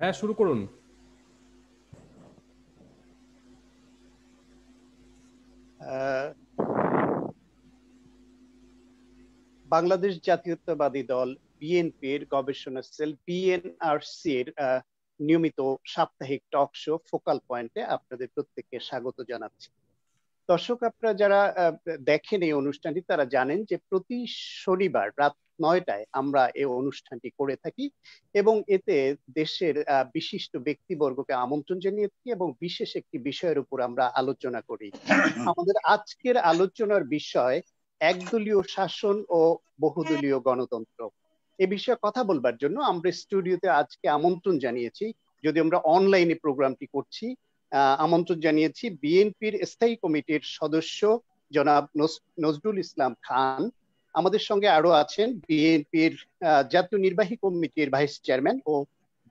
হ্যাঁ, শুরু করুন। আহ, বাংলাদেশ জাতীয়তাবাদী দল বিএনপির গবেষণা সেল বিএনআরসির নিয়মিত সাপ্তাহিক টক শো ফোকাল পয়েন্টে আপনাদের প্রত্যেককে স্বাগত জানাচ্ছি। দর্শক, আপনারা যারা দেখেন এই অনুষ্ঠানটি তারা জানেন যে প্রতি শনিবার রাত 9টায় আমরা এই অনুষ্ঠানটি করে থাকি এবং এতে দেশের বিশিষ্ট ব্যক্তিবর্গকে আমন্ত্রণ জানিয়ে থাকি এবং বিশেষ একটি বিষয়ের উপর আমরা আলোচনা করি। আমাদের আজকের আলোচনার বিষয় একদলীয় শাসন ও বহুদলীয় গণতন্ত্র। এ বিষয়ে কথা বলবার জন্য আমরা স্টুডিওতে আজকে আমন্ত্রণ জানিয়েছি, যদি আমরা অনলাইনে প্রোগ্রামটি করছি, আমন্ত্রণ জানিয়েছি বিএনপির স্থায়ী কমিটির সদস্য জনাব নজরুল ইসলাম খান। আমাদের সঙ্গে আরো আছেন বিএনপির জাতীয় নির্বাহী কমিটির ভাইস চেয়ারম্যান ও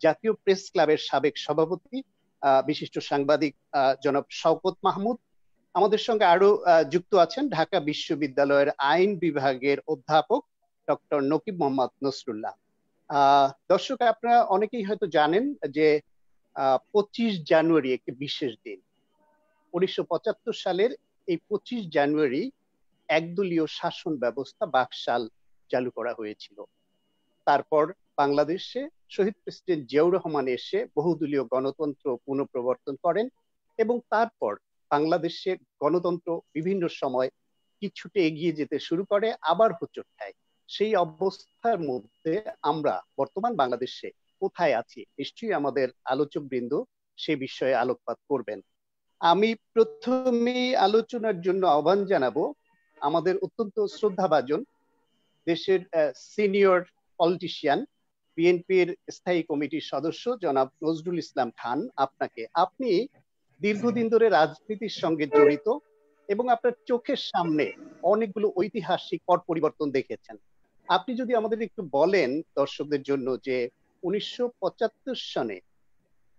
জাতীয় প্রেস ক্লাবের সাবেক সভাপতি বিশিষ্ট সাংবাদিক জনাব শওকত মাহমুদ। আমাদের সঙ্গে আরো যুক্ত আছেন ঢাকা বিশ্ববিদ্যালয়ের আইন বিভাগের অধ্যাপক ডক্টর নকিব মোহাম্মদ নসরুল্লাহ। দর্শক, আপনারা অনেকেই হয়তো জানেন যে 25 জানুয়ারি একটি বিশেষ দিন। 1975 সালের এই 25 জানুয়ারি একদলীয় শাসন ব্যবস্থা বাকশাল চালু করা হয়েছিল। তারপর বাংলাদেশে শহীদ প্রেসিডেন্ট জিয়াউর রহমান এসে বহুদলীয় গণতন্ত্র পুনঃপ্রবর্তন করেন এবং তারপর বাংলাদেশের গণতন্ত্র বিভিন্ন সময় কিছুটা এগিয়ে যেতে শুরু করে, আবার হোঁচট খায়। সেই অবস্থার মধ্যে আমরা বর্তমান বাংলাদেশে কোথায় আছি, নিশ্চয়ই আমাদের আলোচক বৃন্দ সে বিষয়ে আলোকপাত করবেন। আমি প্রথমে আলোচনার জন্য আহ্বান জানাবো আমাদের অত্যন্ত শ্রদ্ধাভাজন দেশের সিনিয়র পলিটিশিয়ান, বিএনপির স্থায়ী কমিটির সদস্য জনাব নজরুল ইসলাম খান। আপনি দীর্ঘদিন ধরে রাজনীতির সঙ্গে জড়িত এবং আপনার চোখের সামনে অনেকগুলো ঐতিহাসিক পট পরিবর্তন দেখেছেন। আপনি যদি আমাদের একটু বলেন দর্শকদের জন্য যে 1975 সনে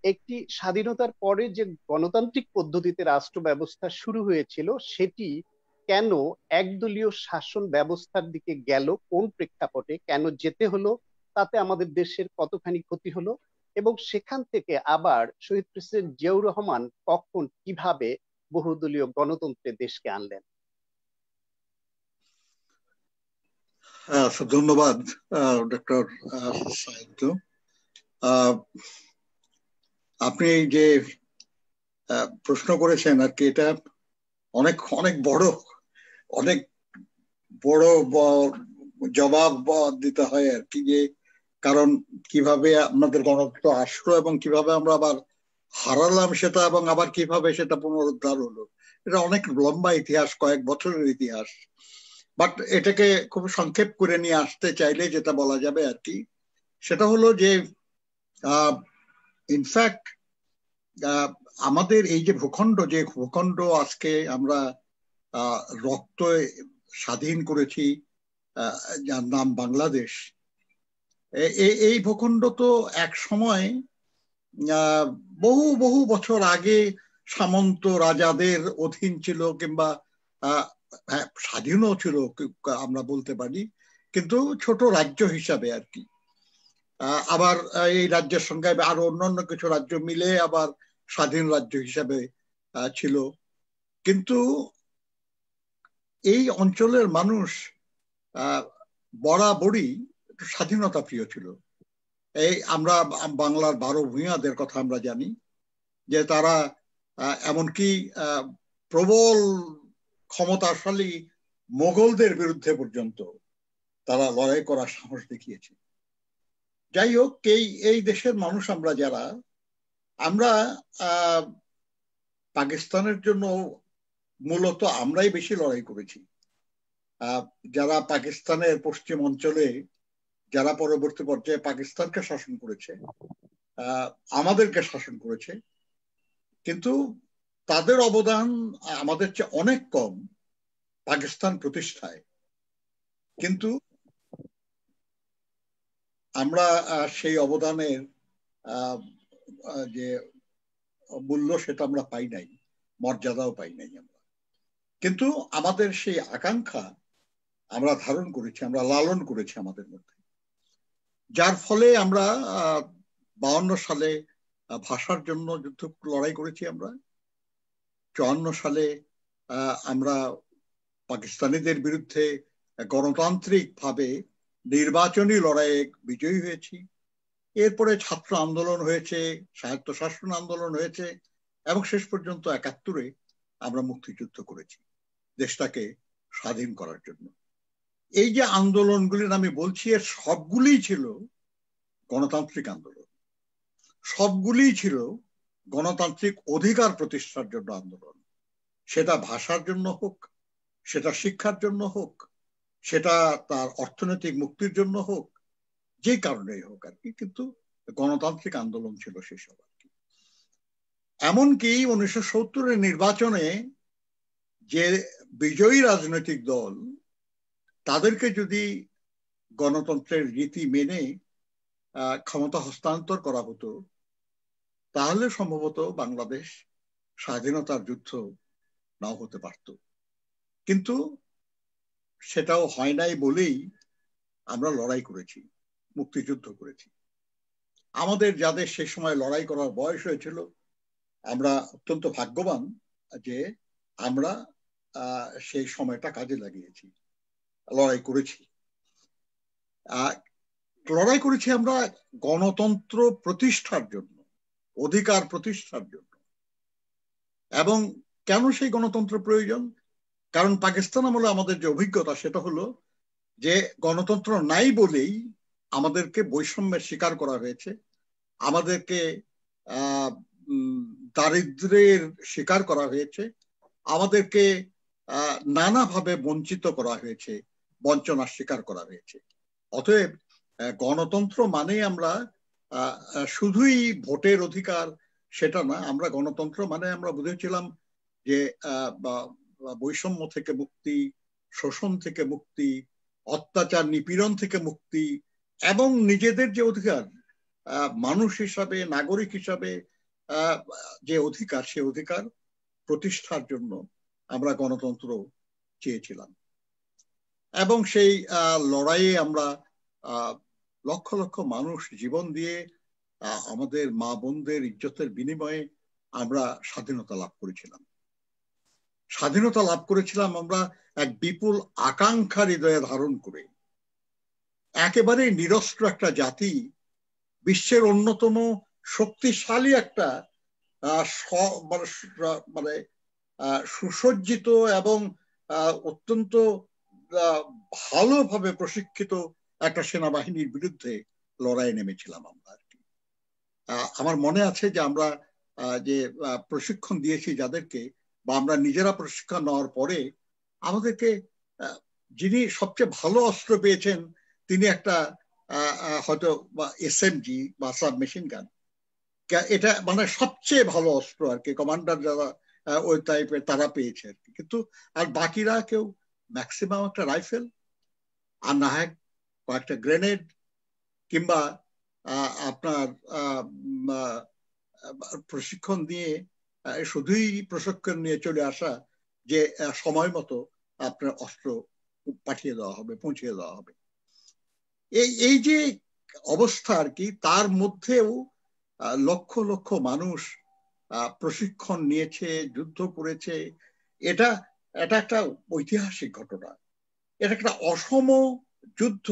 একটি স্বাধীনতার পরে যে গণতান্ত্রিক পদ্ধতিতে রাষ্ট্র ব্যবস্থা শুরু হয়েছিল সেটি কেন একদলীয় শাসন ব্যবস্থার দিকে গেল, কোন প্রেক্ষাপটে কেন যেতে হলো, তাতে আমাদের দেশের কতখানি ক্ষতি হলো, এবং সেখান থেকে আবার শহীদ প্রেসিডেন্ট জিয়াউর রহমান কখন কিভাবে বহুদলীয় গণতন্ত্রে দেশকে আনলেন। ধন্যবাদ ডক্টর সাহিত্য। আপনি যে প্রশ্ন করেছেন আর কি, এটা অনেক অনেক বড় জবাব দিতে হয় আর কি, যে কারণ কিভাবে আমাদের গণতন্ত্র আসলো এবং কিভাবে আমরা আবার হারালাম সেটা, এবং আবার কিভাবে সেটা পুনরুদ্ধার হলো। এটা অনেক লম্বা ইতিহাস, কয়েক বছরের ইতিহাস। বাট এটাকে খুব সংক্ষেপ করে নিয়ে আসতে চাইলে যেটা বলা যাবে আর কি, সেটা হলো যে ইনফ্যাক্ট আমাদের এই যে ভূখণ্ড আজকে আমরা রক্ত স্বাধীন করেছি, যার নাম বাংলাদেশ, এই ভূখণ্ড তো এক সময় বহু বহু বছর আগে সামন্ত রাজাদের অধীন ছিল, কিংবা স্বাধীনও ছিল আমরা বলতে পারি, কিন্তু ছোট রাজ্য হিসাবে আর কি। আবার এই রাজ্যের সঙ্গে আরো অন্যান্য কিছু রাজ্য মিলে আবার স্বাধীন রাজ্য হিসাবে ছিল। কিন্তু এই অঞ্চলের মানুষ বরাবরই একটু স্বাধীনতা প্রিয় ছিল। এই আমরা বাংলার 12 ভূঁইয়াদের কথা আমরা জানি যে তারা এমনকি প্রবল ক্ষমতাশালী মোগলদের বিরুদ্ধে পর্যন্ত তারা লড়াই করার সাহস দেখিয়েছে। যাই হোক, এই দেশের মানুষ আমরা যারা, আমরা পাকিস্তানের জন্য মূলত আমরাই বেশি লড়াই করেছি। যারা পাকিস্তানের পশ্চিম অঞ্চলে, যারা পরবর্তী পর্যায়ে পাকিস্তানকে শাসন করেছে, আমাদেরকে শাসন করেছে, কিন্তু তাদের অবদান আমাদের চেয়ে অনেক কম পাকিস্তান প্রতিষ্ঠায়। কিন্তু আমরা সেই অবদানের যে মূল্য সেটা আমরা পাই নাই, মর্যাদাও পাই নাই আমরা। কিন্তু আমাদের সেই আকাঙ্ক্ষা আমরা ধারণ করেছি, আমরা লালন করেছি আমাদের মধ্যে, যার ফলে আমরা 52 সালে ভাষার জন্য যুদ্ধ লড়াই করেছি আমরা। 54 সালে আমরা পাকিস্তানিদের বিরুদ্ধে গণতান্ত্রিক ভাবে নির্বাচনী লড়াইয়ে বিজয়ী হয়েছি। এরপরে ছাত্র আন্দোলন হয়েছে, স্বায়ত্তশাসন আন্দোলন হয়েছে, এবং শেষ পর্যন্ত 71-এ আমরা মুক্তিযুদ্ধ করেছি দেশটাকে স্বাধীন করার জন্য। এই যে আন্দোলনগুলি আমি বলছি, এর সবগুলিই ছিল গণতান্ত্রিক আন্দোলন, সবগুলিই ছিল গণতান্ত্রিক অধিকার প্রতিষ্ঠার জন্য আন্দোলন। সেটা ভাষার জন্য হোক, সেটা শিক্ষার জন্য হোক, সেটা তার অর্থনৈতিক মুক্তির জন্য হোক, যে কারণেই হোক আর কি, কিন্তু গণতান্ত্রিক আন্দোলন ছিল সেসব আর কি। এমনকি 1970-এর নির্বাচনে যে বিজয়ী রাজনৈতিক দল, তাদেরকে যদি গণতন্ত্রের রীতি মেনে ক্ষমতা হস্তান্তর করা হতো, তাহলে সম্ভবত বাংলাদেশ স্বাধীনতার যুদ্ধ নাও হতে পারত। কিন্তু সেটাও হয় নাই বলেই আমরা লড়াই করেছি, মুক্তিযুদ্ধ করেছি। আমাদের যাদের সে সময় লড়াই করার বয়স হয়েছিল, আমরা অত্যন্ত ভাগ্যবান যে আমরা সেই সময়টা কাজে লাগিয়েছি, লড়াই করেছি। লড়াই করেছি আমরা গণতন্ত্র প্রতিষ্ঠার জন্য, অধিকার প্রতিষ্ঠার জন্য। এবং কেন সেই গণতন্ত্র প্রয়োজন? কারণ পাকিস্তান আমলে আমাদের যে অভিজ্ঞতা, সেটা হলো যে গণতন্ত্র নাই বলেই আমাদেরকে বৈষম্যের শিকার করা হয়েছে, আমাদেরকে দারিদ্র্যের শিকার করা হয়েছে, আমাদেরকে নানাভাবে বঞ্চিত করা হয়েছে, বঞ্চনার শিকার করা হয়েছে। অতএব গণতন্ত্র মানে আমরা শুধুই ভোটের অধিকার সেটা না, আমরা গণতন্ত্র মানে আমরা বুঝেছিলাম যে বৈষম্য থেকে মুক্তি, শোষণ থেকে মুক্তি, অত্যাচার নিপীড়ন থেকে মুক্তি, এবং নিজেদের যে অধিকার, মানুষ হিসাবে, নাগরিক হিসাবে যে অধিকার, সে অধিকার প্রতিষ্ঠার জন্য আমরা গণতন্ত্র চেয়েছিলাম। এবং সেই লড়াইয়ে আমরা লক্ষ লক্ষ মানুষ জীবন দিয়ে, আমাদের মা বোনদের ইজ্জতের বিনিময়ে আমরা স্বাধীনতা লাভ করেছিলাম। স্বাধীনতা লাভ করেছিলাম আমরা এক বিপুল আকাঙ্ক্ষা হৃদয়ে ধারণ করে। একেবারে নিরস্ত্র একটা জাতি, বিশ্বের অন্যতম শক্তিশালী একটা মানে সুসজ্জিত এবং অত্যন্ত ভালোভাবে প্রশিক্ষিত একটা সেনাবাহিনীর বিরুদ্ধে লড়াইয়ে নেমেছিলাম আমরা আর কি। আমার মনে আছে যে আমরা যে প্রশিক্ষণ দিয়েছি যাদেরকে, বা আমরা নিজেরা প্রশিক্ষণ নেওয়ার পরে আমাদেরকে যিনি সবচেয়ে ভালো অস্ত্র পেয়েছেন, তিনি একটা হয়তো এসএমজি বা সাব মেশিন গান, এটা মানে সবচেয়ে ভালো অস্ত্র আর কি, কমান্ডার যারা ওই টাইপের তারা পেয়েছে আর কি। কিন্তু আর বাকিরা কেউ ম্যাক্সিমাম একটা রাইফেল, আর না হয় কয়েকটা গ্রেনেড, কিংবা আপনার প্রশিক্ষণ দিয়ে শুধুই প্রশিক্ষণ নিয়ে চলে আসা যে সময় মতো আপনার অস্ত্র পাঠিয়ে দেওয়া হবে, পৌঁছে দেওয়া হবে। এই যে অবস্থা আর কি, তার মধ্যেও লক্ষ লক্ষ মানুষ প্রশিক্ষণ নিয়েছে, যুদ্ধ করেছে। এটা একটা ঐতিহাসিক ঘটনা, এটা একটা অসম যুদ্ধ,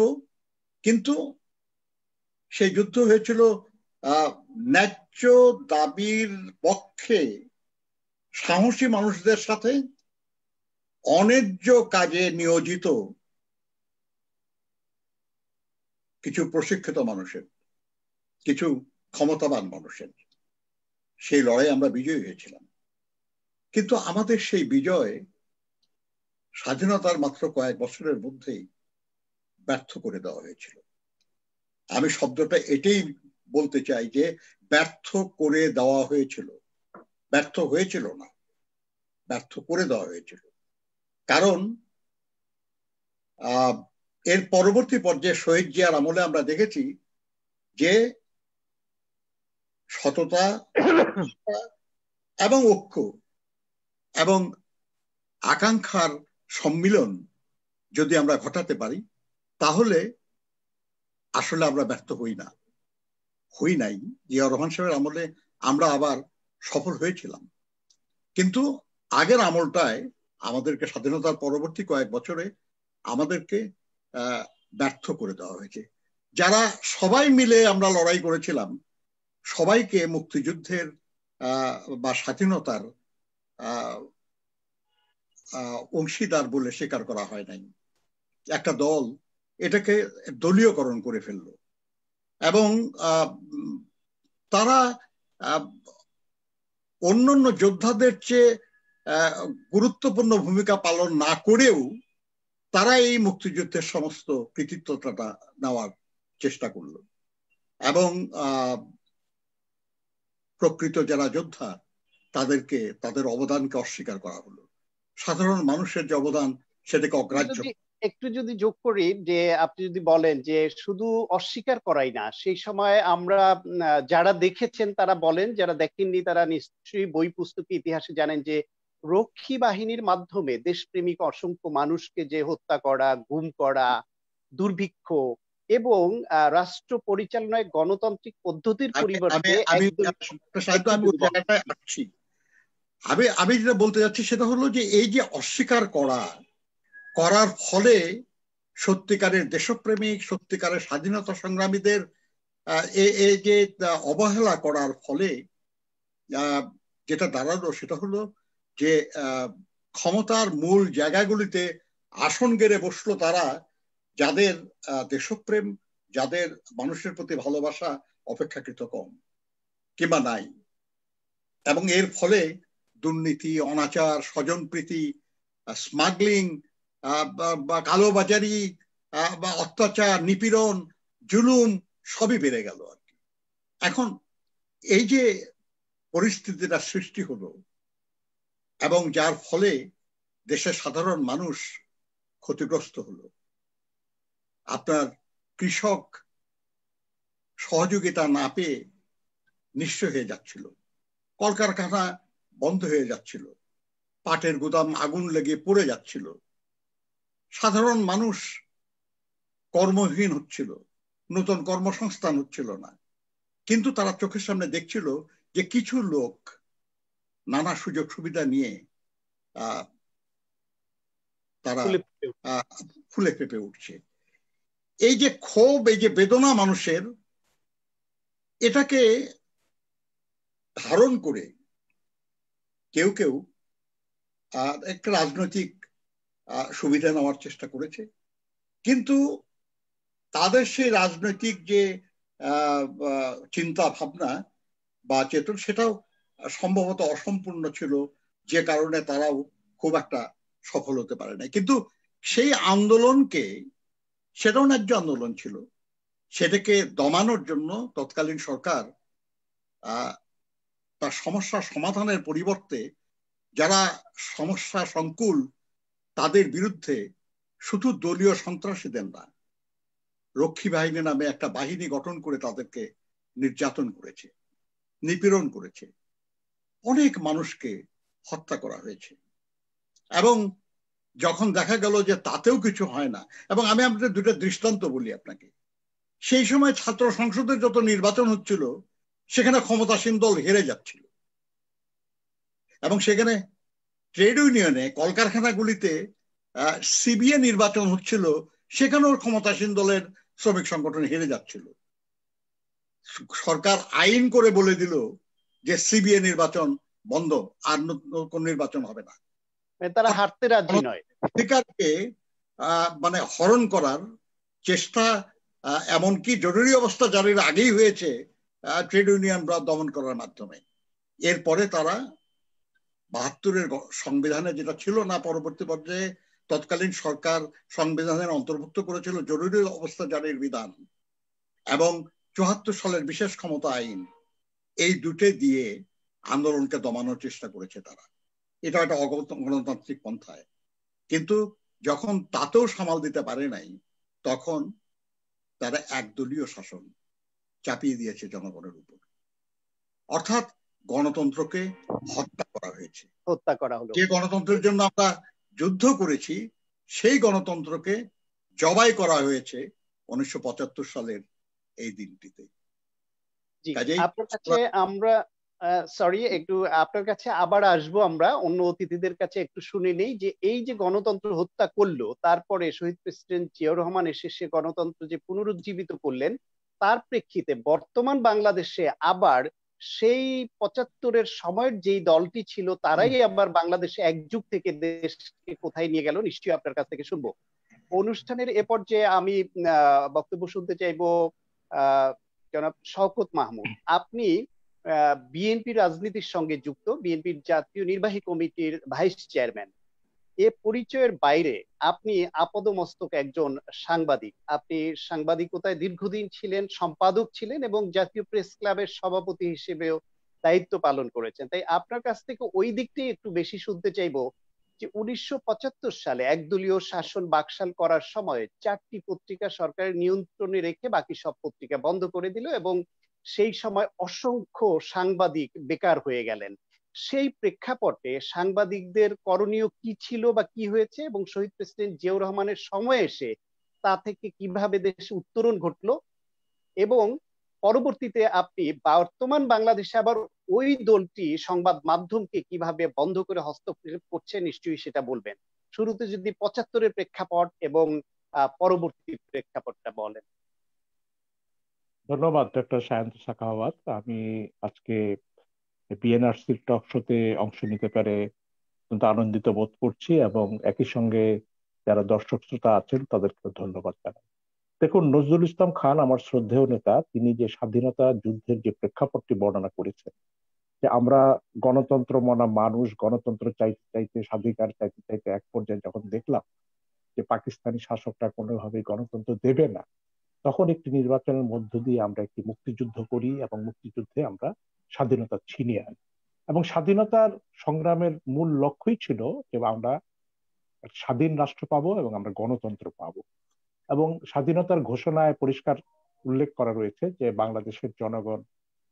কিন্তু সেই যুদ্ধ হয়েছিল ন্যায্য দাবির পক্ষে সাহসী মানুষদের সাথে অন্যায্য কাজে নিয়োজিত কিছু প্রশিক্ষিত মানুষের, কিছু ক্ষমতাবান মানুষের। সেই লড়াই আমরা বিজয়ী হয়েছিলাম। কিন্তু আমাদের সেই বিজয় স্বাধীনতার মাত্র কয়েক বছরের মধ্যেই ব্যর্থ করে দেওয়া হয়েছিল। আমি শব্দটা এটাই বলতে চাই যে ব্যর্থ করে দেওয়া হয়েছিল, ব্যর্থ হয়েছিল না, ব্যর্থ করে দেওয়া হয়েছিল। কারণ এর পরবর্তী পর্যায়ে শহীদ জিয়ার আমলে আমরা দেখেছি যে সততা এবং ঐক্য এবং আকাঙ্ক্ষার সম্মিলন যদি আমরা ঘটাতে পারি, তাহলে আসলে আমরা ব্যর্থ হই না। হই নাই, জিয়াউর রহমান সাহেবের আমলে আমরা আবার সফল হয়েছিলাম। কিন্তু আগের আমলটায় আমাদেরকে, স্বাধীনতার পরবর্তী কয়েক বছরে আমাদেরকে ব্যর্থ করে দেওয়া হয়েছে। যারা সবাই মিলে আমরা লড়াই করেছিলাম, সবাইকে মুক্তিযুদ্ধের বা স্বাধীনতার অংশীদার বলে স্বীকার করা হয় নাই। একটা দল এটাকে দলীয়করণ করে ফেললো এবং তারা অন্যান্য যোদ্ধাদের চেয়ে গুরুত্বপূর্ণ ভূমিকা পালন না করেও তারা এই মুক্তিযুদ্ধের সমস্ত কৃতিত্বটা নেওয়ার চেষ্টা করলো এবং প্রকৃত যারা যোদ্ধা তাদেরকে, তাদের অবদানকে অস্বীকার করা হলো। সাধারণ মানুষের যে অবদান সেটাকে অগ্রাহ্য। একটু যদি যোগ করি, যে আপনি যদি বলেন যে শুধু অস্বীকার করাই না, সেই সময় আমরা যারা দেখেছেন তারা বলেন, যারা দেখেননি তারা নিশ্চয়ই বই পুস্তকে ইতিহাসে জানেন যে রক্ষী বাহিনীর মাধ্যমে দেশপ্রেমিক অসংখ্য মানুষকে যে হত্যা করা, গুম করা, দুর্ভিক্ষ এবং রাষ্ট্র পরিচালনায় গণতান্ত্রিক পদ্ধতির পরিবর্তে আমি যেটা বলতে যাচ্ছি সেটা হলো যে এই যে অস্বীকার করার ফলে সত্যিকারের দেশপ্রেমিক, সত্যিকারের স্বাধীনতা সংগ্রামীদের এই যে অবহেলা করার ফলে যেটা দাঁড়ালো সেটা হলো যে ক্ষমতার মূল জায়গাগুলিতে আসন গেড়ে বসলো তারা, যাদের দেশপ্রেম, যাদের মানুষের প্রতি ভালোবাসা অপেক্ষাকৃত কম কিংবা নাই। এবং এর ফলে দুর্নীতি, অনাচার, স্বজনপ্রীতি, স্মাগলিং বা কালোবাজারি বা অত্যাচার, নিপীড়ন, জুলুম সবই বেড়ে গেল আর কি। এখন এই যে পরিস্থিতিটা সৃষ্টি হলো এবং যার ফলে দেশের সাধারণ মানুষ ক্ষতিগ্রস্ত হলো, আপনার কৃষক সহযোগিতা না পেয়ে নিঃস্ব হয়ে যাচ্ছিল, কলকারখানা বন্ধ হয়ে যাচ্ছিল, পাটের গুদাম আগুন লেগে পড়ে যাচ্ছিল, সাধারণ মানুষ কর্মহীন হচ্ছিল, নতুন কর্মসংস্থান হচ্ছিল না। কিন্তু তারা চোখের সামনে দেখছিল যে কিছু লোক নানা সুযোগ সুবিধা নিয়ে তারা ফুলে ফেঁপে উঠছে। এই যে ক্ষোভ, এই যে বেদনা মানুষের, এটাকে ধারণ করে কেউ কেউ একটা রাজনৈতিক সুবিধা নেওয়ার চেষ্টা করেছে। কিন্তু তাদের সেই রাজনৈতিক যে চিন্তা ভাবনা বা চেতন, সেটাও সম্ভবত অসম্পূর্ণ ছিল, যে কারণে তারাও খুব একটা সফল হতে পারে না। কিন্তু সেই আন্দোলনকে, সেটাও ন্যায্য আন্দোলন ছিল, সেটাকে দমানোর জন্য তৎকালীন সরকার তার সমস্যা সমাধানের পরিবর্তে যারা সমস্যা সংকুল তাদের বিরুদ্ধে শুধু দলীয় সন্ত্রাসীদের না, রক্ষী বাহিনী নামে একটা বাহিনী গঠন করে তাদেরকে নির্যাতন করেছে, নিপীড়ন করেছে, অনেক মানুষকে হত্যা করা হয়েছে। এবং যখন দেখা গেল যে তাতেও কিছু হয় না, এবং আমি আপনাদের দুটো দৃষ্টান্ত বলি আপনাকে। সেই সময় ছাত্র সংসদের যত নির্বাচন হচ্ছিল সেখানে ক্ষমতাসীন দল হেরে যাচ্ছিল, এবং সেখানে ট্রেড ইউনিয়নে, কলকারখানাগুলিতে সিবিএ নির্বাচন হচ্ছিল, সেখানেও ক্ষমতাসীন দলের শ্রমিক সংগঠন হেরে যাচ্ছিল। সরকার আইন করে বলে দিল যে সিবিএ নির্বাচন বন্ধ, আর কোন নির্বাচন হবে না। তারা হারতে রাজি নয়। অধিকারকে মানে হরণ করার চেষ্টা, এমনকি জরুরি অবস্থা জারির আগেই হয়েছে ট্রেড ইউনিয়নরা দমন করার মাধ্যমে। এরপরে তারা ৭২-এর সংবিধানে, যেটা ছিল না পরবর্তী পর্যায়ে তৎকালীন সরকার সংবিধানের অন্তর্ভুক্ত করেছিল জরুরি অবস্থা জারির বিধান, এবং ৭৪ সালের বিশেষ ক্ষমতা আইন, এই দুটো দিয়ে আন্দোলনকে দমানোর চেষ্টা করেছে তারা। এটা একটা অগণতান্ত্রিক পন্থায়। কিন্তু যখন তাতেও সামাল দিতে পারে নাই, তখন তারা একদলীয় শাসন চাপিয়ে দিয়েছে জনগণের উপর। অর্থাৎ গণতন্ত্রকে হত্যা করা হয়েছে। হত্যা করা হলো। যে গণতন্ত্রের জন্য আমরা যুদ্ধ করেছি, সেই গণতন্ত্রকে জবাই করা হয়েছে 1975 সালের এই দিনটিতে। জি, কাজেই আপনার কাছে আমরা সরি, একটু আপনার কাছে আবার আসবো, আমরা অন্য অতিথিদের কাছে একটু শুনে নেই যে এই যে গণতন্ত্র হত্যা করলো, তারপরে শহীদ প্রেসিডেন্ট জিয়াউর রহমান এসে সে গণতন্ত্র যে পুনরুজ্জীবিত করলেন, তার প্রেক্ষিতে বর্তমান বাংলাদেশে আবার সেই ৭৫-এর সময়ের যেই দলটি ছিল তারাই আবার বাংলাদেশে একযুগ থেকে দেশকে কোথায় নিয়ে গেল, নিশ্চয়ই আপনার কাছ থেকে শুনবো। অনুষ্ঠানের এ পর্যায়ে আমি বক্তব্য শুনতে চাইবো আহ জনাব শওকত মাহমুদ। আপনি বিএনপি রাজনীতির সঙ্গে যুক্ত, বিএনপির জাতীয় নির্বাহী কমিটির ভাইস চেয়ারম্যান। এ পরিচয়ের বাইরে আপনি আপাদমস্তক একজন সাংবাদিক। আপনি সাংবাদিকতায় দীর্ঘদিন ছিলেন, সম্পাদক ছিলেন এবং জাতীয় প্রেস ক্লাবের সভাপতি হিসেবেও দায়িত্ব পালন করেছেন। তাই আপনার কাছ থেকে ওই দিকটি একটু বেশি শুনতে চাইবো যে ১৯৭৫ সালে একদলীয় শাসন বাকশাল করার সময় ৪টি পত্রিকা সরকারের নিয়ন্ত্রণে রেখে বাকি সব পত্রিকা বন্ধ করে দিল এবং সেই সময় অসংখ্য সাংবাদিক বেকার হয়ে গেলেন। সেই প্রেক্ষাপটে সাংবাদিকদের করণীয় কি ছিল বা কি হয়েছে, এবং শহীদ প্রেসিডেন্ট জিয়াউর রহমানের সময় এসে তা থেকে কিভাবে দেশে উত্তরণ ঘটলো, এবং পরবর্তীতে আপনি বর্তমান বাংলাদেশে আবার ওই দলটি সংবাদ মাধ্যমকে কিভাবে বন্ধ করে হস্তক্ষেপ করছে, নিশ্চয়ই সেটা বলবেন। শুরুতে যদি ৭৫-এর প্রেক্ষাপট এবং পরবর্তী প্রেক্ষাপটটা বলেন। ধন্যবাদ ডক্টর সায়ন্ত সাখাওয়াত। আমি আজকে বিএনআরসির টক শোতে অংশ নিতে পেরে অত্যন্ত আনন্দিত বোধ করছি এবং একই সঙ্গে যারা দর্শক শ্রোতা আছেন তাদেরকে ধন্যবাদ জানাই। দেখুন, নজরুল ইসলাম খান আমার শ্রদ্ধেয় নেতা। তিনি যে স্বাধীনতা যুদ্ধের যে প্রেক্ষাপটটি বর্ণনা করেছেন, যে আমরা গণতন্ত্র মনা মানুষ গণতন্ত্র চাইতে চাইতে, স্বাধিকার চাইতে চাইতে এক পর্যায়ে যখন দেখলাম যে পাকিস্তানি শাসকরা কোনোভাবেই গণতন্ত্র দেবে না, তখন একটি নির্বাচনের মধ্য দিয়ে আমরা একটি মুক্তিযুদ্ধ করি এবং মুক্তিযুদ্ধে আমরা স্বাধীনতা ছিনিয়ে আনি। এবং স্বাধীনতার সংগ্রামের মূল লক্ষ্যই ছিল যে আমরা স্বাধীন রাষ্ট্র পাবো এবং আমরা গণতন্ত্র পাবো। এবং স্বাধীনতার ঘোষণায় পরিষ্কার উল্লেখ করা রয়েছে যে বাংলাদেশের জনগণ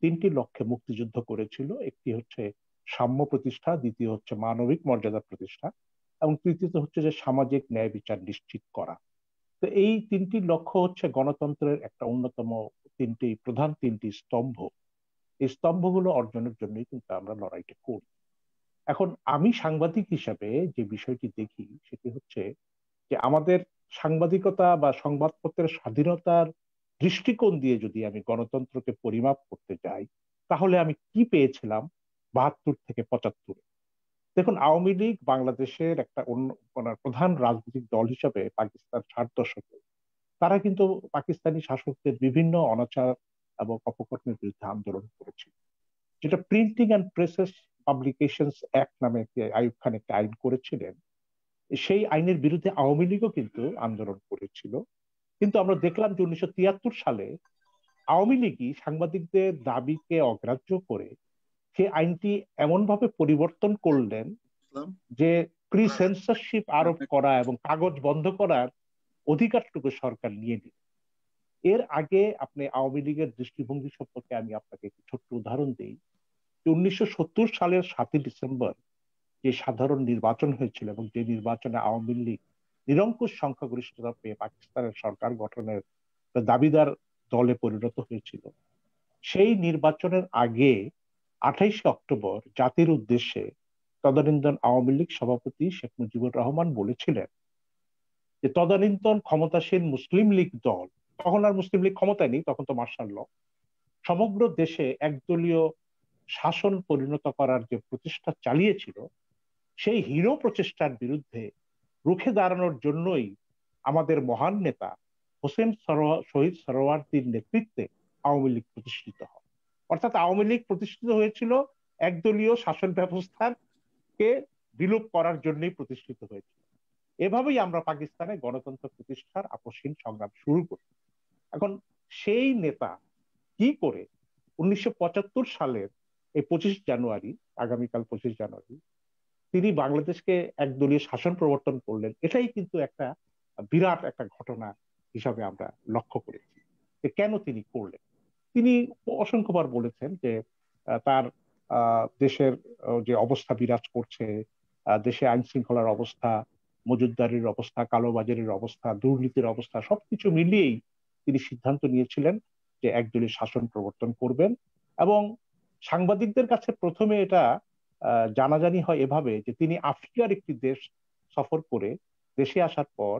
3টি লক্ষ্যে মুক্তিযুদ্ধ করেছিল। একটি হচ্ছে সাম্য প্রতিষ্ঠা, দ্বিতীয় হচ্ছে মানবিক মর্যাদা প্রতিষ্ঠা, এবং তৃতীয়ত হচ্ছে যে সামাজিক ন্যায় বিচার নিশ্চিত করা। তো এই 3টি লক্ষ্য হচ্ছে গণতন্ত্রের একটা অন্যতম প্রধান 3টি স্তম্ভ। এই স্তম্ভগুলো অর্জনের জন্যই কিন্তু আমরা লড়াইটা করি। এখন আমি সাংবাদিক হিসাবে যে বিষয়টি দেখি সেটি হচ্ছে যে আমাদের সাংবাদিকতা বা সংবাদপত্রের স্বাধীনতার দৃষ্টিকোণ দিয়ে যদি আমি গণতন্ত্রকে পরিমাপ করতে যাই, তাহলে আমি কি পেয়েছিলাম ৭২ থেকে ৭৫। দেখুন, আওয়ামী লীগ বাংলাদেশের একটা প্রধান রাজনৈতিক দল হিসেবে পাকিস্তান 60 দশকে তারা কিন্তু পাকিস্তানি শাসকদের বিভিন্ন অনাচার এবং অপকর্মের বিরুদ্ধে আন্দোলন করেছিল, যেটা printing and process publications act নামে একটি আইয়ুব খান একটা আইন করেছিলেন। সেই আইনের বিরুদ্ধে আওয়ামী লীগও কিন্তু আন্দোলন করেছিল। কিন্তু আমরা দেখলাম যে ১৯৭৩ সালে আওয়ামী লীগই সাংবাদিকদের দাবিকে অগ্রাহ্য করে সে আইনটি এমন ভাবে পরিবর্তন করলেন যে প্রি সেন্সরশিপ আরোপ করা এবং কাগজ বন্ধ করার অধিকারটুকু সরকার নিয়ে নিল। এর আগে আপনি আওয়ামী লীগের দৃষ্টিভঙ্গি সম্পর্কে আমি আপনাকে একটি ছোট্ট উদাহরণ দিই। ১৯৭০ সালের ৭ই ডিসেম্বর যে সাধারণ নির্বাচন হয়েছিল এবং যে নির্বাচনে আওয়ামী লীগ নিরঙ্কুশ সংখ্যাগরিষ্ঠতা পেয়ে পাকিস্তানের সরকার গঠনের দাবিদার দলে পরিণত হয়েছিল, সেই নির্বাচনের আগে ২৮শে অক্টোবর জাতির উদ্দেশ্যে তদানীন্তন আওয়ামী লীগ সভাপতি শেখ মুজিবুর রহমান বলেছিলেন যে তদানীন্তন ক্ষমতাসীন মুসলিম লীগ দল, তখন আর মুসলিম লীগ ক্ষমতায় নেই, তখন তো মার্শাল ল, সমগ্র দেশে একদলীয় শাসন পরিণত করার যে প্রচেষ্টা চালিয়েছিল, সেই হীন প্রচেষ্টার বিরুদ্ধে রুখে দাঁড়ানোর জন্যই আমাদের মহান নেতা শহীদ সরওয়ার্দীর নেতৃত্বে আওয়ামী লীগ প্রতিষ্ঠিত হয়। অর্থাৎ আওয়ামী লীগ প্রতিষ্ঠিত হয়েছিল একদলীয় শাসন ব্যবস্থাকে বিলোপ করার জন্যই প্রতিষ্ঠিত হয়েছিল। এভাবেই আমরা পাকিস্তানে গণতন্ত্র প্রতিষ্ঠার আপসহীন সংগ্রাম শুরু করি। এখন সেই নেতা কি করে ১৯৭৫ সালের এই ২৫ জানুয়ারি, আগামীকাল ২৫ জানুয়ারি, তিনি বাংলাদেশকে একদলীয় শাসন প্রবর্তন করলেন, এটাই কিন্তু একটা বিরাট একটা ঘটনা হিসাবে আমরা লক্ষ্য করেছি। যে কেন তিনি করলেন, তিনি অসংখ্যবার বলেছেন যে তার দেশের যে অবস্থা বিরাজ করছে, দেশে আইন শৃঙ্খলার অবস্থা, মজুতদারির অবস্থা, কালোবাজারির অবস্থা, দুর্নীতির অবস্থা, সবকিছু মিলিয়েই তিনি সিদ্ধান্ত নিয়েছিলেন যে একদলীয় শাসন প্রবর্তন করবেন। এবং সাংবাদিকদের কাছে প্রথমে এটা জানাজানি হয় এভাবে যে তিনি আফ্রিকার একটি দেশ সফর করে দেশে আসার পর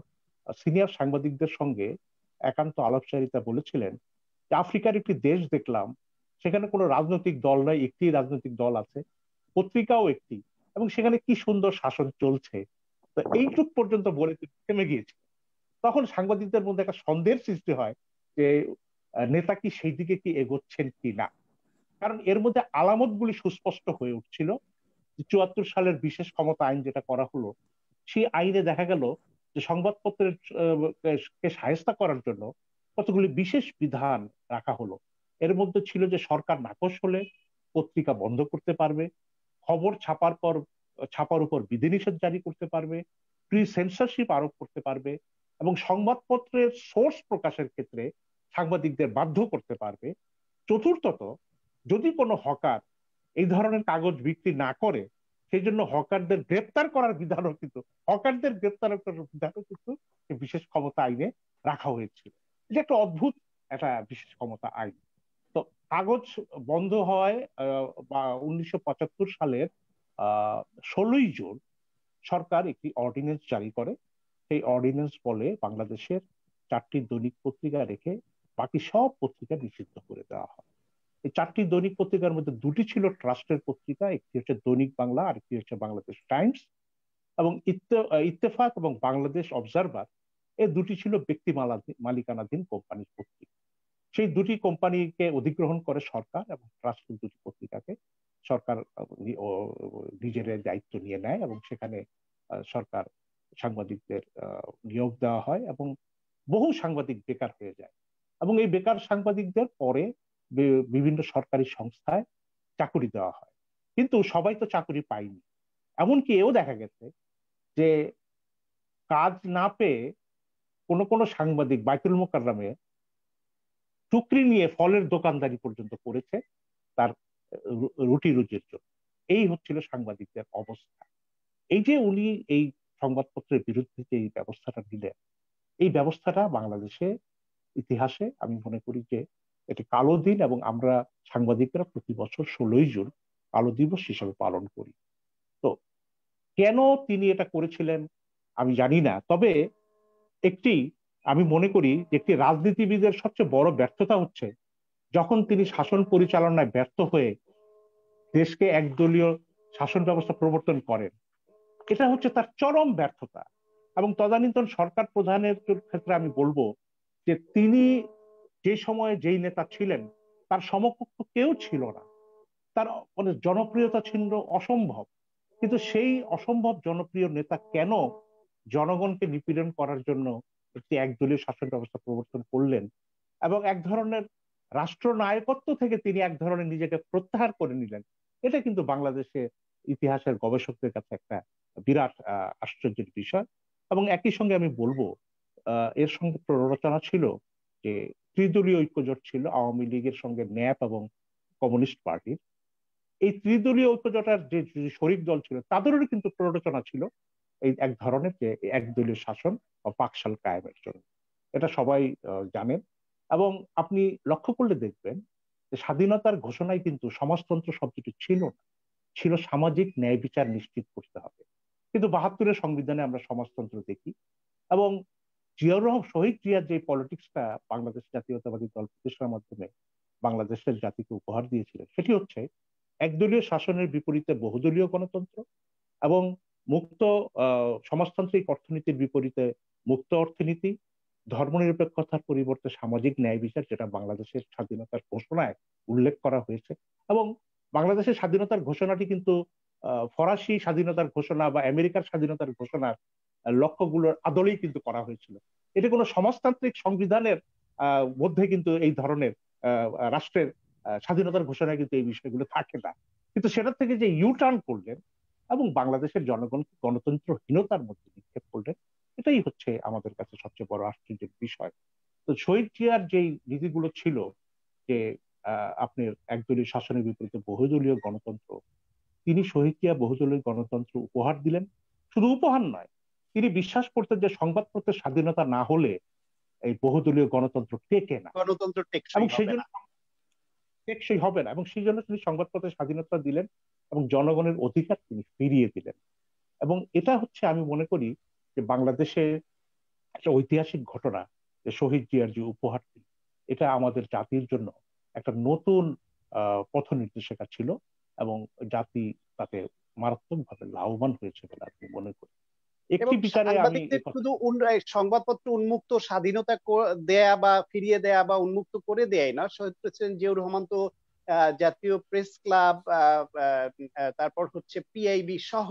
সিনিয়র সাংবাদিকদের সঙ্গে একান্ত আলাপচারিতা বলেছিলেন যে আফ্রিকার একটি দেশ দেখলাম, সেখানে কোনো রাজনৈতিক দল নয়, একটি রাজনৈতিক দল আছে, পত্রিকাও একটি, এবং সেখানে কি সুন্দর শাসন চলছে। তো এইটুক পর্যন্ত বলে থেমে গিয়েছে। তখন সাংবাদিকদের মধ্যে একটা সন্দেহের সৃষ্টি হয় যে নেতা কি সেই দিকে কি এগোচ্ছেন কি না। কারণ এর মধ্যে আলামতগুলি সুস্পষ্ট হয়ে উঠছিল। ৭৪ সালের বিশেষ ক্ষমতা আইন যেটা করা হলো, সেই আইনে দেখা গেল যে সংবাদপত্রের কে শায়েস্তা করার জন্য কতগুলি বিশেষ বিধান রাখা হলো। এর মধ্যে ছিল যে সরকার নাকচ হলে পত্রিকা বন্ধ করতে পারবে, খবর ছাপার উপর বিধিনিষেধ জারি করতে পারবে, প্রি সেন্সরশিপ আরোপ করতে পারবে, এবং সংবাদপত্রের সোর্স প্রকাশের ক্ষেত্রে সাংবাদিকদের বাধ্য করতে পারবে। চতুর্থত, যদি কোনো হকার এই ধরনের কাগজ বিক্রি না করে, সেই জন্য হকারদের গ্রেপ্তার করার বিধানও কিন্তু বিশেষ ক্ষমতা আইনে রাখা হয়েছিল। এটা একটা অদ্ভুত একটা বিশেষ ক্ষমতা আইন। তো কাগজ বন্ধ হয় বা ১৯৭৫ সালের ১৬ই জুন সরকার একটি অর্ডিন্যান্স জারি করে। সেই অর্ডিন্যান্স বলে বাংলাদেশের 4টি দৈনিক পত্রিকা রেখে বাকি সব পত্রিকা নিষিদ্ধ করে দেওয়া হয়। এই 4টি দৈনিক পত্রিকার মধ্যে 2টি ছিল ট্রাস্টের পত্রিকা, একটি হচ্ছে দৈনিক বাংলা আর একটি হচ্ছে বাংলাদেশ টাইমস, এবং ইত্তেফাক এবং বাংলাদেশ অবজারভার, এই দুটি ছিল ব্যক্তি মালিকানাধীন কোম্পানির পত্রিকা। সেই দুটি কোম্পানিকে অধিগ্রহণ করে সরকার, এবং ট্রাস্টের দুটি পত্রিকাকে সরকার নিজের দায়িত্ব নিয়ে নেয়, এবং সেখানে সরকার সাংবাদিকদের নিয়োগ দেওয়া হয়, এবং বহু সাংবাদিক বেকার হয়ে যায়। এবং এই বেকার সাংবাদিকদের পরে বিভিন্ন সরকারি সংস্থায় চাকুরি দেওয়া হয়। কিন্তু সবাই তো চাকুরি পায়নি। এমনকি এও দেখা গেছে যে কাজ না পেয়ে কোন কোন সাংবাদিক বাইতুল মোকাররমে টুকরি নিয়ে ফলের দোকানদারি পর্যন্ত করেছে তার রুটি রুজির জন্য। এই হচ্ছিল সাংবাদিকদের অবস্থা। এই যে উনি এই সংবাদপত্রের বিরুদ্ধে যে এই ব্যবস্থাটা নিলেন, এই ব্যবস্থাটা বাংলাদেশে ইতিহাসে আমি মনে করি যে এটি কালো দিন, এবং আমরা সাংবাদিকরা প্রতি বছর ১৬ই জুন কালো দিবস হিসেবে পালন করি। তো কেন তিনি এটা করেছিলেন আমি জানি না, তবে একটি আমি মনে করি যে একটি রাজনীতিবিদের সবচেয়ে বড় ব্যর্থতা হচ্ছে যখন তিনি শাসন পরিচালনায় ব্যর্থ হয়ে দেশকে একদলীয় শাসন ব্যবস্থা প্রবর্তন করেন। এটা হচ্ছে তার চরম ব্যর্থতা। এবং তদানীন্তন সরকার প্রধানের ক্ষেত্রে আমি বলবো যে তিনি যে সময়ে যেই নেতা ছিলেন তার সমকক্ষ কেউ ছিল না। তার মানে জনপ্রিয়তা ছিল অসম্ভব। কিন্তু সেই অসম্ভব জনপ্রিয় নেতা কেন জনগণকে নিপীড়ন করার জন্য একটি একদলীয় শাসন ব্যবস্থা প্রবর্তন করলেন, এবং এক ধরনের রাষ্ট্রনায়কত্ব থেকে তিনি এক ধরনের নিজেকে প্রত্যাহার করে নিলেন, এটা কিন্তু বাংলাদেশে ইতিহাসের গবেষকদের কাছে একটা বিরাট আশ্চর্যের বিষয়। এবং একই সঙ্গে আমি বলবো এর সঙ্গে প্ররোচনা ছিল যে ত্রিদলীয় ঐক্যজোট ছিল আওয়ামী লীগের সঙ্গে ন্যাপ এবং কমিউনিস্ট পার্টির। এই ত্রিদলীয় ঐক্যজোটের যে শরিক দল ছিল তাদেরও কিন্তু প্ররোচনা ছিল এই এক ধরনের যে একদলীয় শাসন বা পাকশাল কায়েমের জন্য। এটা সবাই জানেন। এবং আপনি লক্ষ্য করলে দেখবেন যে স্বাধীনতার ঘোষণায় কিন্তু সমাজতন্ত্র শব্দটি ছিল না, ছিল সামাজিক ন্যায় বিচার নিশ্চিত করতে হবে। কিন্তু ৭২-এর সংবিধানে আমরা সমাজতন্ত্র দেখি। এবং জিয়াউর রহমান শহীদ জিয়ার যে পলিটিক্সটা বাংলাদেশ জাতীয়তাবাদী দল প্রতিষ্ঠার মাধ্যমে বাংলাদেশের জাতিকে উপহার দিয়েছিলেন, সেটি হচ্ছে একদলীয় শাসনের বিপরীতে বহুদলীয় গণতন্ত্র, এবং মুক্ত সমাজতান্ত্রিক অর্থনীতির বিপরীতে মুক্ত অর্থনীতি, ধর্মনিরপেক্ষতার পরিবর্তে সামাজিক ন্যায় বিচার, যেটা বাংলাদেশের স্বাধীনতার ঘোষণায় উল্লেখ করা হয়েছে। এবং বাংলাদেশের স্বাধীনতার ঘোষণাটি কিন্তু ফরাসি স্বাধীনতার ঘোষণা বা আমেরিকার স্বাধীনতার ঘোষণার লক্ষ্যগুলোর আদলেই কিন্তু করা হয়েছিল। এটি কোনো সমাজতান্ত্রিক সংবিধানের মধ্যে কিন্তু এই ধরনের রাষ্ট্রের স্বাধীনতার ঘোষণায় কিন্তু এই বিষয়গুলো থাকে না। কিন্তু সেটা থেকে যে ইউ টার্ন করলেন এবং বাংলাদেশের জনগণকে গণতন্ত্রহীনতার মধ্যে নিক্ষেপ করলেন, এটাই হচ্ছে আমাদের কাছে সবচেয়ে বড় আশ্চর্যের বিষয়। তো শহীদ জিয়ার যেই নীতিগুলো ছিল যে আপনার একদলীয় শাসনের বিপরীতে বহুদলীয় গণতন্ত্র, তিনি শহীদ জিয়া বহুদলীয় গণতন্ত্র উপহার দিলেন। শুধু উপহার নয়, তিনি বিশ্বাস করতেন যে সংবাদপত্রের স্বাধীনতা না হলে এই বহুদলীয় গণতন্ত্র টেকে না, গণতন্ত্র এবং টেকসই সেই হবে জন্য না। টেকসই হবে না, এবং সেই জন্য তিনি সংবাদপত্রের স্বাধীনতা দিলেন এবং জনগণের অধিকার তিনি ফিরিয়ে দিলেন। এবং এটা হচ্ছে আমি মনে করি যে বাংলাদেশে একটা ঐতিহাসিক ঘটনা, যে শহীদ জিয়ার যে উপহারটি, এটা আমাদের জাতির জন্য একটা নতুন পথ নির্দেশিকা ছিল, এবং জাতি তাতে মারাত্মকভাবে লাভবান হয়েছে বলে আমি মনে করি। একটি এবং বিচারে আমি সাংবাদিকদের শুধু সংবাদপত্র উন্মুক্ত স্বাধীনতা দেয়া বা ফিরিয়ে দেয়া বা উন্মুক্ত করে দেয়াই না, শহীদ প্রেসিডেন্ট জিয়াউর রহমান তো জাতীয় প্রেস ক্লাব, তারপর হচ্ছে পিআইবি সহ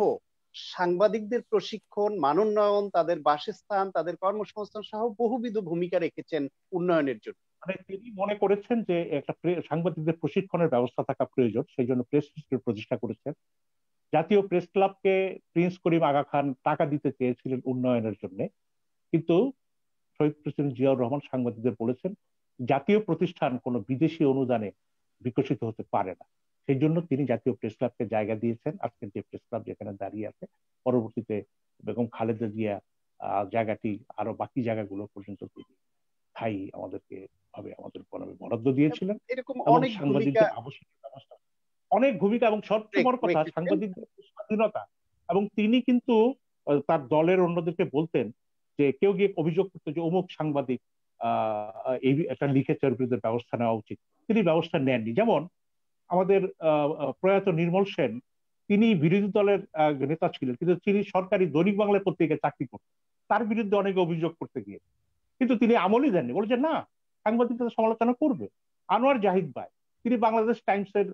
সাংবাদিকদের প্রশিক্ষণ, মানোন্নয়ন, তাদের বাসস্থান, তাদের কর্মসংস্থান সহ বহুবিধ ভূমিকা রেখেছেন উন্নয়নের জন্য। মানে তিনি মনে করেছেন যে একটা সাংবাদিকদের প্রশিক্ষণের ব্যবস্থা থাকা প্রয়োজন, সেই জন্য প্রেস ইনস্টিটিউট প্রতিষ্ঠা করেছেন। জাতীয় প্রেস ক্লাবকে প্রিন্স করিম আগা খান টাকা দিতে চেয়েছিলেন উন্নয়নের জন্য, কিন্তু শহীদ প্রেসিডেন্ট জিয়াউর রহমান সাংবাদিকদের বলেছেন জাতীয় প্রতিষ্ঠান কোনো বিদেশি অনুদানে বিকশিত হতে পারে না। সেই জন্য তিনি জাতীয় প্রেস ক্লাবকে জায়গা দিয়েছেন। আজকের যে প্রেস ক্লাব যেখানে দাঁড়িয়ে আছে, পরবর্তীতে বেগম খালেদা জিয়া জায়গাটি আরো বাকি জায়গাগুলো পর্যন্ত তিনি স্থায়ী আমাদের বরাদ্দ দিয়েছিলেন। এরকম এবং অনেক ভূমিকা, সাংবাদিকদের আবশ্যিক ব্যবস্থা, অনেক ভূমিকা, এবং সবচেয়ে বড় কথা সাংবাদিকদের স্বাধীনতা। এবং তিনি কিন্তু তার দলের অন্যদেরকে বলতেন যে কেউ গিয়ে অভিযোগ করতো যে অমুক সাংবাদিক এই একটা লিখেছে, ওর বিরুদ্ধে ব্যবস্থা নেওয়া উচিত, তিনি ব্যবস্থা নেননি। যেমন আমাদের প্রয়াত নির্মল সেন, তিনি বিরোধী দলের নেতা ছিলেন, কিন্তু তিনি সরকারি দৈনিক বাংলা পত্রিকায় চাকরি করতেন, তার বিরুদ্ধে অনেকে অভিযোগ করতে গিয়ে, কিন্তু তিনি আমলই দেননি, বলেছেন না সাংবাদিকদের সমালোচনা করবে। আনোয়ার জাহিদ ভাই, তিনি বাংলাদেশ টাইমসের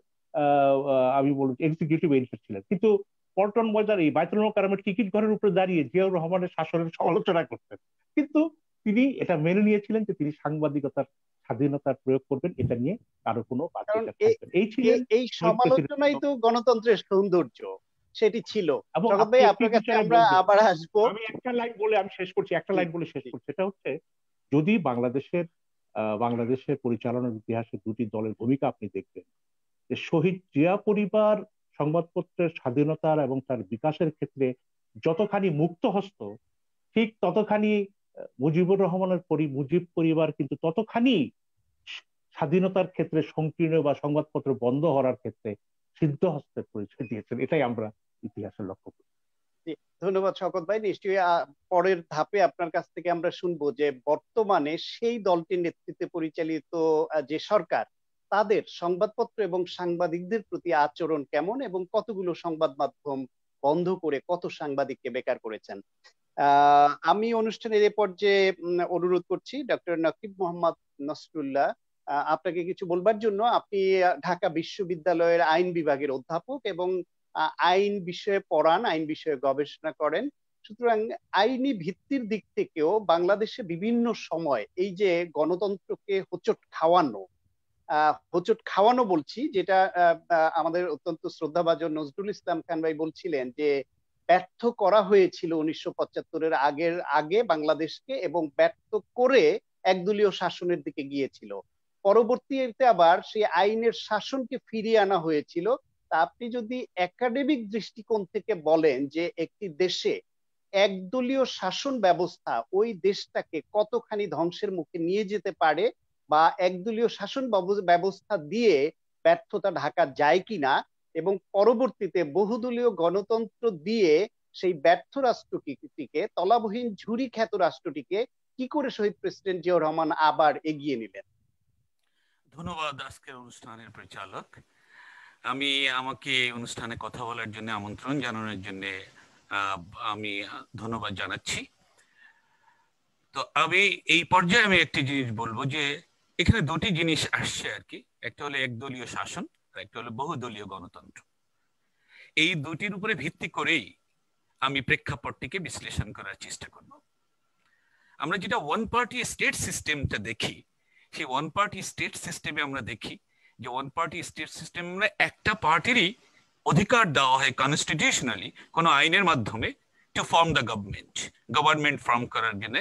আমি বলছি এক্সিকিউটিভ এডিটর ছিলেন, কিন্তু পল্টন বাজার এই বায়তুল মোকাররমের টিকিট ঘরের উপরে দাঁড়িয়ে জিয়াউর রহমানের শাসনের সমালোচনা করতেন, কিন্তু তিনি এটা মেনে নিয়েছিলেন যে তিনি সাংবাদিকতার স্বাধীনতার প্রয়োগ করবেন, এটা নিয়ে কারো কোনো বাধ্যতা থাকবে না। এই ছিলেন এই সমালোচনাই তো গণতন্ত্রের সৌন্দর্য, সেটি ছিল। এবং জগৎ ভাই, আপনার কাছে আমরা আবার আসবো। আমি একটা লাইন বলে আমি শেষ করছি, একটা লাইন বলে শেষ করছি। এটা হচ্ছে, যদি বাংলাদেশের পরিচালনার ইতিহাসে দুটি দলের ভূমিকা আপনি দেখবেন, যে শহীদ জিয়া পরিবার সংবাদপত্রের স্বাধীনতার এবং তার বিকাশের ক্ষেত্রে যতখানি মুক্তহস্ত, ঠিক ততখানি মুজিবুর রহমানের মুজিব পরিবার কিন্তু ততখানি স্বাধীনতার ক্ষেত্রে সংকীর্ণ বা সংবাদপত্র বন্ধ হওয়ার ক্ষেত্রে সিদ্ধহস্তের পরিচয় দিয়েছেন। এটাই আমরা ইতিহাসের লক্ষ্য করি। ধন্যবাদ শওকত ভাই। নিশ্চয়ই পরের ধাপে আপনার কাছ থেকে আমরা শুনবো যে বর্তমানে সেই দলটির নেতৃত্বে পরিচালিত যে সরকার, তাদের সংবাদপত্র এবং সাংবাদিকদের প্রতি আচরণ কেমন, এবং কতগুলো সংবাদ মাধ্যম বন্ধ করে কত সাংবাদিককে বেকার করেছেন। আমি অনুষ্ঠানের এ পর্যায়ে অনুরোধ করছি ডক্টর নকিব মোহাম্মদ নসরুল্লাহ, আপনাকে কিছু বলবার জন্য। আপনি ঢাকা বিশ্ববিদ্যালয়ের আইন বিভাগের অধ্যাপক এবং আইন বিষয়ে পড়ান, আইন বিষয়ে গবেষণা করেন। সুতরাং আইনি ভিত্তির দিক থেকেও বাংলাদেশে বিভিন্ন সময় এই যে গণতন্ত্রকে হোঁচট খাওয়ানো বলছি, যেটা আমাদের অত্যন্ত শ্রদ্ধাভাজন নজরুল ইসলাম খান ভাই বলছিলেন যে ব্যর্থ করা হয়েছিল 1975-এর আগে বাংলাদেশকে, এবং ব্যর্থ করে একদলীয় শাসনের দিকে গিয়েছিল। পরবর্তীতে আবার সেই আইনের শাসনকে ফিরিয়ে আনা হয়েছিল। তা আপনি যদি একাডেমিক দৃষ্টিকোণ থেকে বলেন যে একটি দেশে একদলীয় শাসন ব্যবস্থা ওই দেশটাকে কতখানি ধ্বংসের মুখে নিয়ে যেতে পারে, বা একদলীয় শাসন ব্যবস্থা দিয়ে ব্যর্থতা ঢাকা যায় কিনা, এবং পরবর্তীতে বহুদলীয় গণতন্ত্র দিয়ে সেই ব্যর্থ রাষ্ট্রটিকে, তলাবহীন ঝুরি খ্যাত রাষ্ট্রটিকে কি করে শহীদ প্রেসিডেন্ট জিয়াউর রহমান আবার এগিয়ে নিলেন। ধন্যবাদ আজকের অনুষ্ঠানের পরিচালক। আমাকে অনুষ্ঠানে কথা বলার জন্য, আমন্ত্রণ জানানোর জন্য আমি ধন্যবাদ জানাচ্ছি। তো আমি এই পর্যায়ে একটি জিনিস বলবো যে এখানে দুটি জিনিস আসছে আর কি, একটা হলো একদলীয় শাসন আর একটা হলো বহুদলীয় গণতন্ত্র। এই দুটির উপরে ভিত্তি করেই আমি প্রেক্ষাপটটিকে বিশ্লেষণ করার চেষ্টা করব। আমরা যেটা ওয়ান পার্টি স্টেট সিস্টেমটা দেখি, সেই ওয়ান পার্টি স্টেট সিস্টেমে আমরা দেখি যে ওয়ান পার্টি স্টেট সিস্টেম একটা পার্টিরই অধিকার দেওয়া হয় কনস্টিটিউশনালি কোনো আইনের মাধ্যমে to form the government form করার জন্য,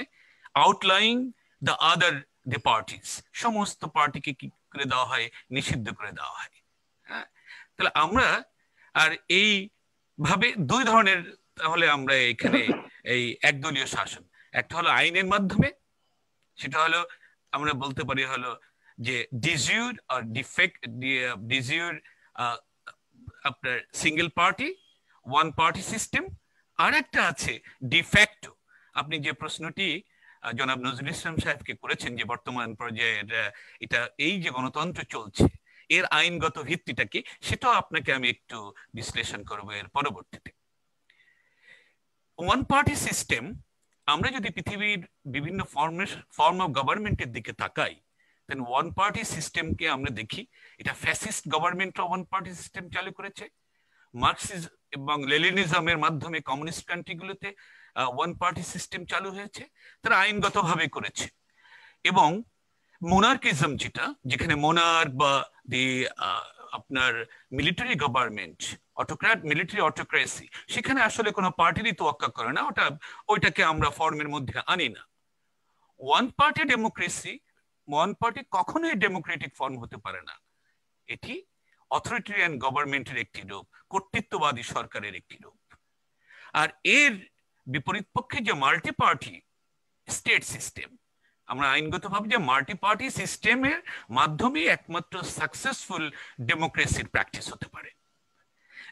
outlawing the other the parties, সমস্ত পার্টিকে কি করে দেওয়া হয়, নিষিদ্ধ করে দেওয়া হয়। হ্যাঁ, তাহলে আমরা আর এই ভাবে দুই ধরনের, তাহলে আমরা এখানে এই একদলীয় শাসন, একটা হলো আইনের মাধ্যমে সেটা হলো আমরা বলতে পারি হলো যে ডিজিউর আর ডিজিউর আপনার single party, one party system. আর একটা আছে ডিফ্যাক্টো। আপনি যে প্রশ্নটি জনাব নজরুল ইসলাম সাহেবকে করেছেন যে বর্তমান পর্যায়ের এটা এই যে গণতন্ত্র চলছে এর আইনগত ভিত্তিটা কি, সেটাও আপনাকে আমি একটু বিশ্লেষণ করবো এর পরবর্তীতে। ওয়ান পার্টি সিস্টেম, আমরা যদি পৃথিবীর বিভিন্ন ফর্ম অফ গভর্নমেন্টের দিকে তাকাই, দেন ওয়ান পার্টি সিস্টেমকে আমরা দেখি এটা ফ্যাসিস্ট গভর্নমেন্টরা ওয়ান পার্টি সিস্টেম চালু করেছে। মার্কসিজম এবং লেনিনিজমের মাধ্যমে কমিউনিস্ট কান্ট্রিগুলোতে ওয়ান পার্টি সিস্টেম চালু হয়েছে, তারা আইনগতভাবে করেছে। এবং মোনার্কিজম, যেখানে মোনার্ক বা দি আপনার মিলিটারি গভর্নমেন্ট, মিলিটারি অটোক্রেসি, সেখানে আসলে কোনো পার্টিরই তোয়াক্কা করে না, ওইটাকে আমরা ফর্মের মধ্যে আনি না। One party democracy, one party কখনোই ডেমোক্রেটিক ফর্ম হতে পারে না, এটি অথরিটেরিয়ান গভর্নমেন্টের একটি রূপ, কর্তৃত্ববাদী সরকারের একটি রূপ। আর এর বিপরীত পক্ষে যে মাল্টি পার্টি স্টেট সিস্টেম, আমরা আইনগতভাবে যে মাল্টি পার্টি সিস্টেমের মাধ্যমে একমাত্র সাকসেসফুল ডেমোক্রেসির প্র্যাকটিস হতে পারে।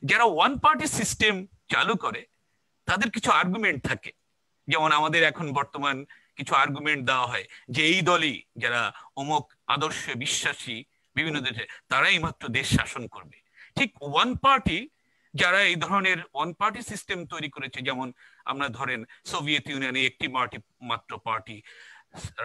যারা ওয়ান পার্টি সিস্টেম চালু করে তাদের কিছু আর্গুমেন্ট থাকে, যেমন আমাদের এখন বর্তমান কিছু আর্গুমেন্ট দেওয়া হয় যে এই দলই, যারা অমুক আদর্শে বিশ্বাসী বিভিন্ন দেশে, তারাই মাত্র দেশ শাসন করবে। ঠিক ওয়ান পার্টি যারা এই ধরনের ওয়ান পার্টি সিস্টেম তৈরি করেছে, যেমন আমরা ধরেন সোভিয়েত ইউনিয়নে একটি মাত্র পার্টি,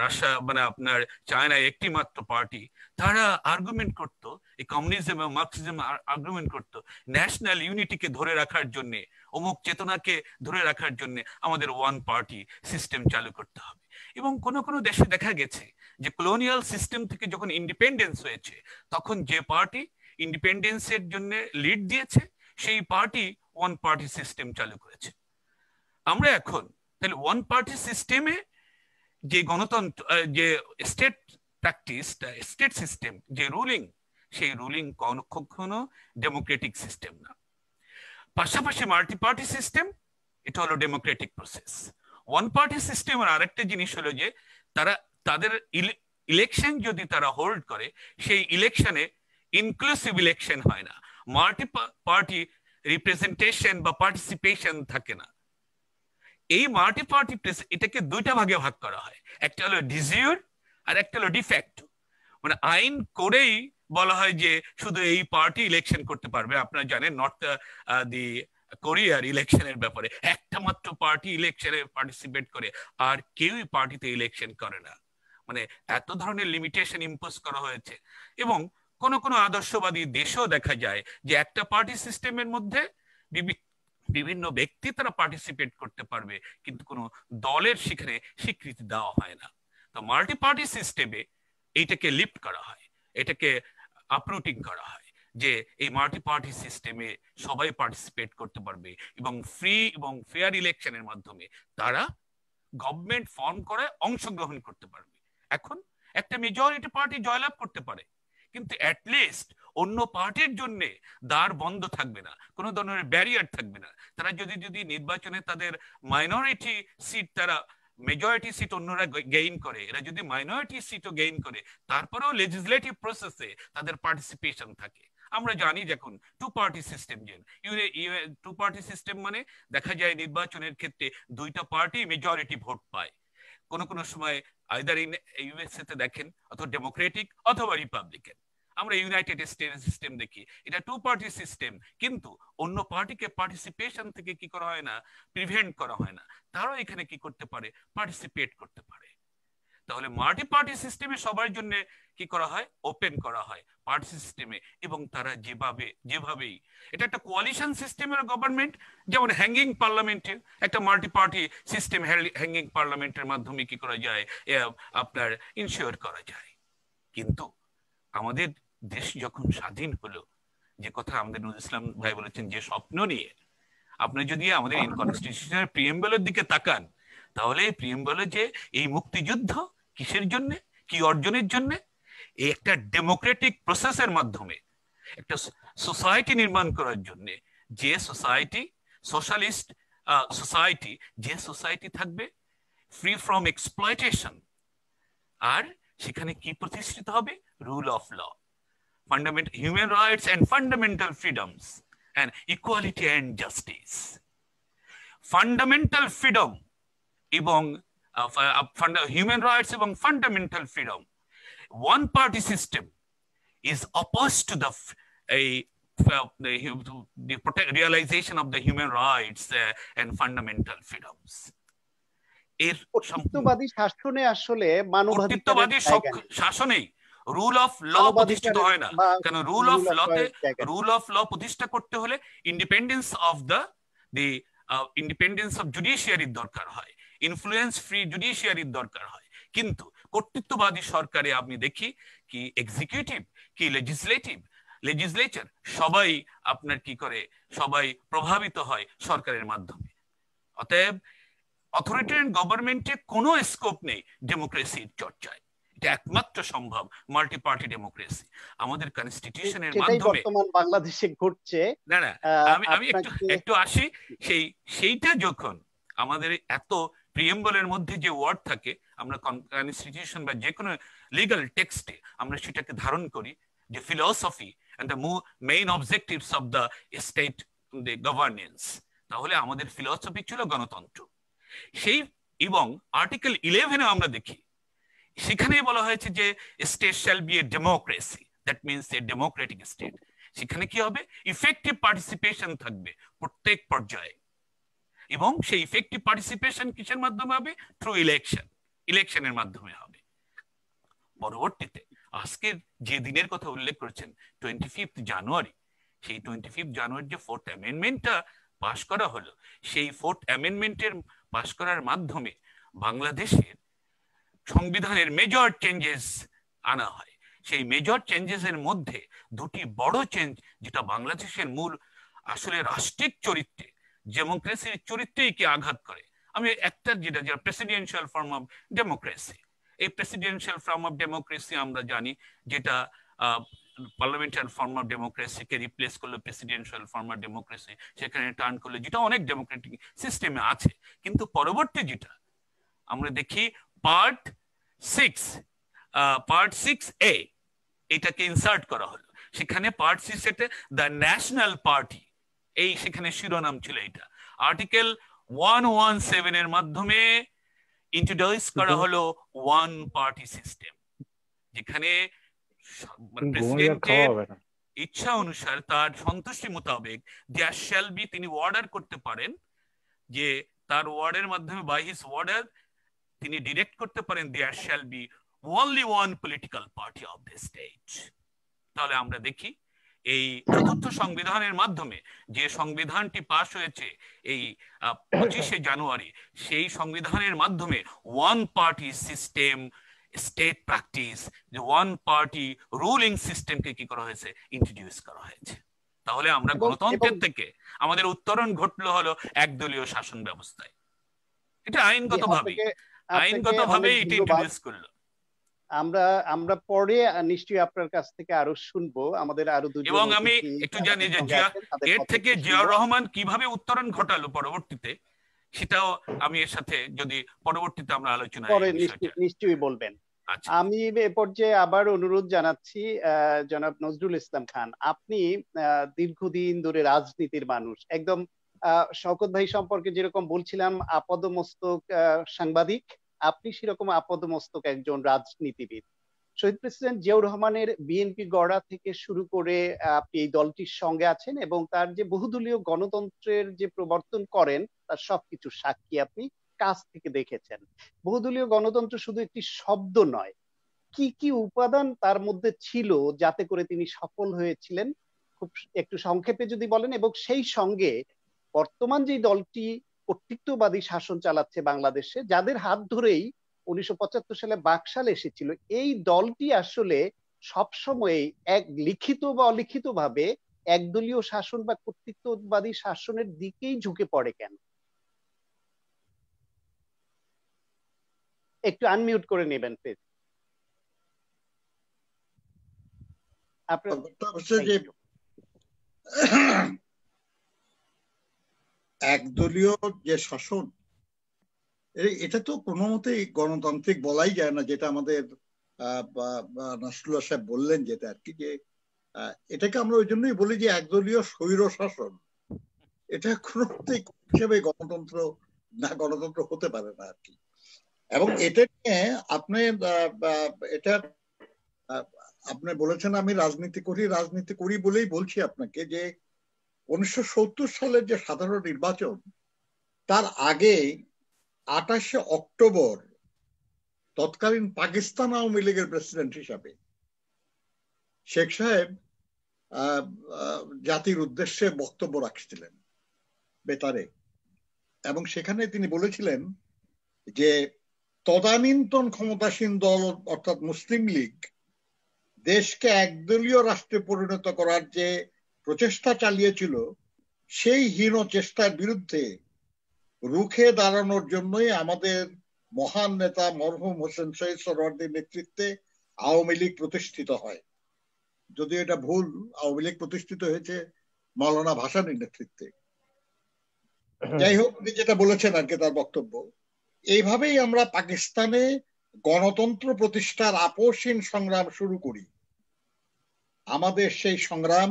রাশিয়া মানে আপনার চায়নায় একটি মাত্র পার্টি, তারা আর্গুমেন্ট করতো, এই কমিউনিজম এবং মার্কসিজম আর্গুমেন্ট করতো ন্যাশনাল ইউনিটিকে ধরে রাখার জন্য, অমুক চেতনাকে ধরে রাখার জন্য আমাদের ওয়ান পার্টি সিস্টেম চালু করতে হবে। এবং কোন কোন দেশে দেখা গেছে যে কলোনিয়াল সিস্টেম থেকে যখন ইন্ডিপেন্ডেন্স হয়েছে, তখন যে পার্টি ইন্ডিপেন্ডেন্সের জন্য লিড দিয়েছে সেই পার্টি ওয়ান পার্টি সিস্টেম চালু করেছে। আমরা এখন তাহলে ওয়ান পার্টি সিস্টেমে যে গণতন্ত্র, যে স্টেট প্র্যাকটিস, স্টেট সিস্টেম, যে রুলিং, সেই রুলিং কখনো ডেমোক্রেটিক সিস্টেম না। পাশাপাশি মাল্টি পার্টি সিস্টেম, এটা হলো ডেমোক্রেটিক প্রসেস। ওয়ান পার্টি সিস্টেমের আরেকটা জিনিস হলো যে তাদের ইলেকশন যদি তারা হোল্ড করে, সেই ইলেকশনে ইনক্লুসিভ ইলেকশন হয় না, মাল্টি পার্টি রিপ্রেজেন্টেশন বা পার্টিসিপেশন থাকে না। এই মাল্টি পার্টি এটাকে দুইটা ভাগে ভাগ করা হয়, একটা হলো ডিজিউর আর একটা হলো ডিফ্যাক্টো। মানে আইন করেই বলা হয় যে শুধু এই পার্টি ইলেকশন করতে পারবে। আপনারা জানেন নর্থ দি কোরিয়ার ইলেকশনের ব্যাপারে একটা মাত্র পার্টি ইলেকশনে পার্টিসিপেট করে, আর কেউই পার্টিতে ইলেকশন করে না। মানে এত ধরনের লিমিটেশন ইম্পোজ করা হয়েছে। এবং কোন কোন আদর্শবাদী দেশেও দেখা যায় যে একটা পার্টি সিস্টেমের মধ্যে বিভিন্ন ব্যক্তি তারা পার্টিসিপেট করতে পারবে, কিন্তু কোনো দলের সেখানে স্বীকৃতি দেওয়া হয় না। তো মাল্টি পার্টি সিস্টেমে এইটাকে লিফট করা হয়, এটাকে আপরুটিং করা হয়, যে এই মাল্টি পার্টি সিস্টেমে সবাই পার্টিসিপেট করতে পারবে এবং ফ্রি এবং ফেয়ার ইলেকশনের মাধ্যমে তারা গভর্নমেন্ট ফর্ম করে অংশগ্রহণ করতে পারবে। এখন একটা মেজরিটি পার্টি জয়লাভ করতে পারে, কিন্তু অ্যাটলিস্ট অন্য পার্টির জন্য দ্বার বন্ধ থাকবে না, কোনো ধরনের ব্যারিয়ার থাকবে না। তারা যদি নির্বাচনে তাদের মাইনরিটি সিট, তারা মেজরিটি সিট অন্যরা গেইন করে, এরা যদি মাইনরিটি সিটও গেইন করে, তারপরেও লেজিসলেটিভ প্রসেসে তাদের পার্টিসিপেশন থাকে। আমরা জানি যখন two party system, two party system মানে দেখা যায় নির্বাচনের ক্ষেত্রে দুইটা পার্টি মেজরিটি ভোট পায়। কোন কোন সময় আইদার ইউএসএ তে দেখেন অথবা ডেমোক্রেটিক অথবা রিপাবলিকান। আমরা ইউনাইটেড স্টেটস সিস্টেম দেখি, এটা টু পার্টি সিস্টেম, কিন্তু অন্য পার্টিকে পার্টিসিপেশন থেকে কি করা হয় না, প্রিভেন্ট করা হয় না, তারাও এখানে কি করতে পারে, পার্টিসিপেট করতে পারে। তাহলে মাল্টি পার্টি সিস্টেমে সবার জন্য কি করা হয়, ওপেন করা হয় পার্টি সিস্টেমে, এবং তারা যেভাবেই এটা একটা কোয়ালিশন সিস্টেমের গভর্নমেন্ট, যেমন হ্যাঙ্গিং পার্লামেন্টে একটা মাল্টি পার্টি সিস্টেম, হ্যাঙ্গিং পার্লামেন্টের মাধ্যমে কি করা যায়, আপনার ইনশিওর করা যায়। কিন্তু আমাদের দেশ যখন স্বাধীন হলো, যে কথা আমাদের নজরুল ইসলাম ভাই বলেছেন যে স্বপ্ন নিয়ে, আপনি যদি আমাদের কনস্টিটিউশনের প্রিএমবলের দিকে তাকান, তাহলে প্রিএমবলে যে এই মুক্তিযুদ্ধ কিসের জন্য, কি অর্জনের জন্য, এই একটা ডেমোক্রেটিক প্রসেসের মাধ্যমে একটা সোসাইটি নির্মাণ করার জন্য, যে সোসাইটি সোশ্যালিস্ট সোসাইটি, যে সোসাইটি থাকবে ফ্রি ফ্রম এক্সপ্লয়টেশন, আর সেখানে কি প্রতিষ্ঠিত হবে? Rule of law, fundamental human rights and fundamental freedoms and equality and justice. Fundamental freedom এবং হিউম্যান রাইটস এবং fundamental freedom, one party system is opposed to the realization of the human rights and fundamental freedoms. এর কর্তৃত্ববাদী শাসনে আসলে কর্তৃত্ববাদী শাসনে rule of ল প্রতিষ্ঠিত হয় না, কারণ রুল অফ ল প্রতিষ্ঠা করতে হলে independence of the independence of জুডিশিয়ারির দরকার হয়, ইনফ্লুয়েন্স ফ্রি জুডিশিয়ারির দরকার হয়। কিন্তু কর্তৃত্ববাদী সরকারে আমি দেখি কি এক্সিকিউটিভ কি লেজিসলেচার সবাই আপনার কি করে, সবাই প্রভাবিত হয় সরকারের মাধ্যমে। অতএব অথরিটেরিয়ান গভর্নমেন্টে কোনো স্কোপ নেই ডেমোক্রেসির চর্চায়। এটা একমাত্র সম্ভব মাল্টি পার্টি ডেমোক্রেসি। আমাদের কনস্টিটিউশনের মাধ্যমে বর্তমান বাংলাদেশে ঘটছে। না আমি একটু আসি সেইটা যখন আমাদের এত প্রিএম্বলের মধ্যে যে ওয়ার্ড থাকে, আমরা কনস্টিটিউশন বা যে কোনো লিগ্যাল টেক্সটে আমরা সেটাকে ধারণ করি যে philosophy and the main objectives of the state governance, তাহলে আমাদের ফিলসফি ছিল গণতন্ত্র। সেই এবং আর্টিকেল 11 আমরা দেখি সেখানে বলা হয়েছে যে state shall B A democracy, that means a democratic state. সেখানে কি হবে? ইফেক্টিভ পার্টিসিপেশন থাকবে প্রত্যেক পর্যায়ে, এবং সেই ইফেক্টিভ পার্টিসিপেশন কিসের মাধ্যমে হবে? থ্রু ইলেকশনের মাধ্যমে হবে। পরবর্তীতে আজকের যে দিনের কথা উল্লেখ করেছেন 25 জানুয়ারি, সেই 25 জানুয়ারি যে 4th অ্যামেন্ডমেন্টটা পাশ করা হলো, সেই 4th অ্যামেন্ডমেন্টের পাশ করার মাধ্যমে বাংলাদেশের সংবিধানের মেজর চেঞ্জেস আনা হয়। সেই মেজর চেঞ্জেস এর মধ্যে দুটি বড় চেঞ্জ, যেটা বাংলাদেশের মূল আসলে রাষ্ট্রিক চরিত্রে, ডেমোক্রেসির চরিত্রেই কি আঘাত করে। আমি একটা যেটা প্রেসিডেন্সিয়াল ফর্ম অফ ডেমোক্রেসি, এই প্রেসিডেন্সিয়াল ফর্ম অফ ডেমোক্রেসি আমরা জানি যেটা পার্লামেন্টারি ফর্ম অফ ডেমোক্রেসিকে রিপ্লেস করলো প্রেসিডেন্সিয়াল ফর্ম অফ ডেমোক্রেসি, সেখানে টার্ন করলো, যেটা অনেক ডেমোক্রেটিক সিস্টেমে আছে। কিন্তু পরবর্তী যেটা আমরা দেখি পার্ট 6A এটাকে ইনসার্ট করা হলো। সেখানে পার্ট 6 এতে দ্য ন্যাশনাল পার্টি, এই সেখানে শিরোনাম ছিল এটা। আর্টিকেল 117 এর মাধ্যমে ইন্ট্রোডিউস করা হলো ওয়ান পার্টি সিস্টেম, যেখানে প্রেসিডেন্টের ইচ্ছা অনুসার তার সন্তুষ্টি মোতাবেক দেয়ার শ্যাল বি, তিনি অর্ডার করতে পারেন যে তার ওয়ার্ডের মাধ্যমে বাই হিজ অর্ডার তিনি ডিরেক্ট করতে পারেন there shall be only one political party of the state। তাহলে আমরা দেখি এই চতুর্থ সংবিধানের মাধ্যমে যে সংবিধানটি পাশ হয়েছে এই 25শে জানুয়ারি, সেই সংবিধানের মাধ্যমে one party system, state practice, যে ওয়ান পার্টি রুলিং সিস্টেমকে কি করা হয়েছে? ইন্ট্রোডিউস করা হয়েছে। তাহলে আমরা গণতন্ত্রের থেকে আমাদের উত্তরণ ঘটলো হলো একদলীয় শাসন ব্যবস্থায়। এটা আইনগতভাবে এটা ইন্ট্রোডিউস করলো। আমরা পরে নিশ্চয়ই আপনার কাছ থেকে আরো শুনবো, আমাদের আরো দুজন, এবং আমি একটু জানি যে এর থেকে জিয়াউর রহমান কিভাবে উত্তরণ ঘটালো পরবর্তীতে, সেটাও আমি এর সাথে যদি পরবর্তীতে আমরা আলোচনা পরে নিশ্চয়ই বলবেন। আমি এ পর্যায়ে আবার অনুরোধ জানাচ্ছি জনাব নজরুল ইসলাম খান, আপনি দীর্ঘদিন ধরে রাজনীতির মানুষ, একদম শওকত ভাই সম্পর্কে যেরকম বলছিলাম আপাদমস্তক সাংবাদিক, আপনি সেরকম আপাদমস্তক একজন রাজনীতিবিদ। শহীদ প্রেসিডেন্ট জিয়াউর রহমানের বিএনপি গড়া থেকে শুরু করে আপনি এই দলটির সঙ্গে আছেন এবং তার যে বহুদলীয় গণতন্ত্রের যে প্রবর্তন করেন তার সবকিছু সাক্ষী আপনি কাছ থেকে দেখেছেন। বহুদলীয় গণতন্ত্র শুধু একটি শব্দ নয়, কি কি উপাদান তার মধ্যে ছিল যাতে করে তিনি সফল হয়েছিলেন খুব একটু সংক্ষেপে যদি বলেন, এবং সেই সঙ্গে বর্তমান যে দলটি কর্তৃত্ববাদী শাসন চালাচ্ছে বাংলাদেশে, যাদের হাত ধরেই 1975 সালে বাকশাল এসেছিল, এই দলটি আসলে সবসময় এক লিখিত বা অলিখিত ভাবে একদলীয় শাসন বা কর্তৃত্ববাদী শাসনের দিকেই ঝুঁকে পড়ে কেন? একটু আনমিউট করে নেবেন প্লিজ। একদলীয় যে শাসন, এটা তো কোনো মতেই গণতান্ত্রিক বলাই যায় না, যেটা আমাদের নাসরুল্লাহ সাহেব বললেন, যেটা আর কি, যে এটাকে আমরা ওই জন্যই বলি যে একদলীয় স্বৈর শাসন। এটা কোনো মতেই হিসেবে গণতন্ত্র না, গণতন্ত্র হতে পারে না আর কি। এবং এটা নিয়ে আপনি এটা আপনি বলেছেন আমি রাজনীতি করি বলেই বলছি আপনাকে যে 1970 সালের যে সাধারণ নির্বাচন, তার আগে 28শে অক্টোবর তৎকালীন পাকিস্তান আওয়ামী লীগের প্রেসিডেন্ট হিসাবে শেখ সাহেব জাতির উদ্দেশ্যে বক্তব্য রাখছিলেন বেতারে, এবং সেখানে তিনি বলেছিলেন যে তদানীন্তন ক্ষমতাসীন দল অর্থাৎ মুসলিম লীগ দেশকে একদলীয় রাষ্ট্রে পরিণত করার যে প্রচেষ্টা চালিয়েছিল, সেই হীন চেষ্টার বিরুদ্ধে রুখে দাঁড়ানোর জন্যই আমাদের মহান নেতা মরহুম হোসেন শহীদ সোহরাওয়ার্দীর নেতৃত্বে আওয়ামী লীগ প্রতিষ্ঠিত হয়। যদিও এটা ভুল, আওয়ামী লীগ প্রতিষ্ঠিত হয়েছে মাওলানা ভাসানীর নেতৃত্বে। যাই হোক, উনি যেটা বলেছেন আর কি তার বক্তব্য, এইভাবেই আমরা পাকিস্তানে গণতন্ত্র প্রতিষ্ঠার আপোষহীন সংগ্রাম শুরু করি। আমাদের সেই সংগ্রাম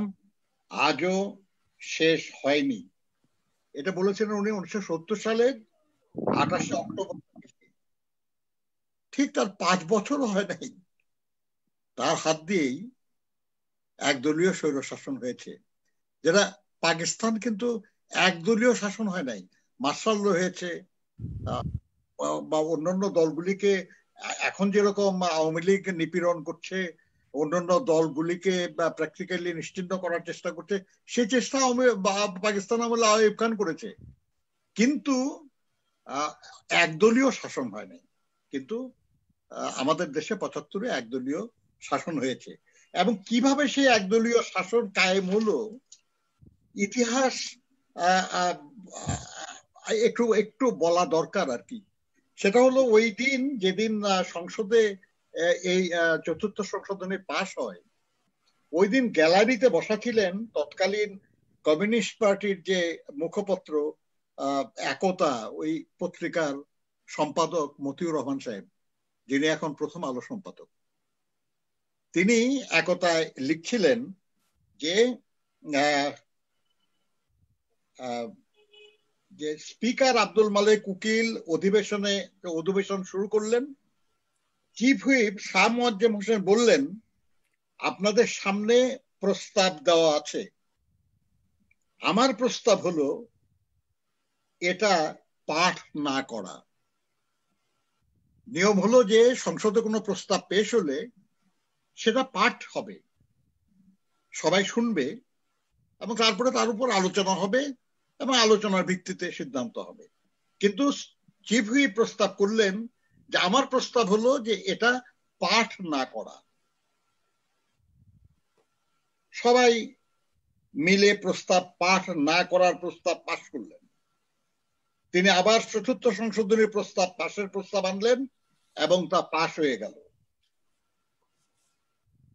আজও শেষ হয়নি। এটা বলেছেন উনি 1970 সালের 28শে অক্টোবর। ঠিক তার 5 বছরও হয় নাই, তার হাত দিয়েই একদলীয় স্বৈর শাসন হয়েছে। যেটা পাকিস্তান কিন্তু একদলীয় শাসন হয় নাই, মার্শাল ল হয়েছে, বা অন্যান্য দলগুলিকে এখন যেরকম আওয়ামী লীগ নিপীড়ন করছে, অন্যান্য দলগুলিকে প্র্যাকটিক্যালি নিশ্চিহ্ন করার চেষ্টা করছে, সেই চেষ্টা পাকিস্তান আমলে আইয়ুব খান করেছে। কিন্তু একদলীয় শাসন হয় নাই। কিন্তু আমাদের দেশে 75-এ একদলীয় শাসন হয়েছে। এবং কিভাবে সেই একদলীয় শাসন কায়েম হলো, ইতিহাস একটু বলা দরকার আর কি। সেটা হলো ওই দিন, যেদিন সংসদে এই 4র্থ সংশোধনী পাশ হয়, ওই দিন গ্যালারিতে বসা ছিলেন তৎকালীন কমিউনিস্ট পার্টির যে মুখপত্র একতা, ওই পত্রিকার সম্পাদক মতিউর রহমান সাহেব, যিনি এখন প্রথম আলো সম্পাদক। তিনি একতায় লিখছিলেন যে স্পিকার আব্দুল মালেক উকিল অধিবেশন শুরু করলেন। চিফ হুইপ শাহ মোয়াজ্জেম হোসেন বললেন, আপনাদের সামনে প্রস্তাব দেওয়া আছে। আমার প্রস্তাব হলো এটা পাঠ না করা। নিয়ম হলো যে সংসদে কোনো প্রস্তাব পেশ হলে সেটা পাঠ হবে, সবাই শুনবে, এবং তারপরে তার উপর আলোচনা হবে এবং আলোচনার ভিত্তিতে সিদ্ধান্ত হবে। কিন্তু চিফ হুইপ প্রস্তাব করলেন যে আমার প্রস্তাব হলো যে এটা পাঠ না করা। সবাই মিলে প্রস্তাব পাঠ না করার প্রস্তাব পাশ করলেন। তিনি আবার 4র্থ সংশোধনীর প্রস্তাব পাশের প্রস্তাব আনলেন এবং তা পাশ হয়ে গেল।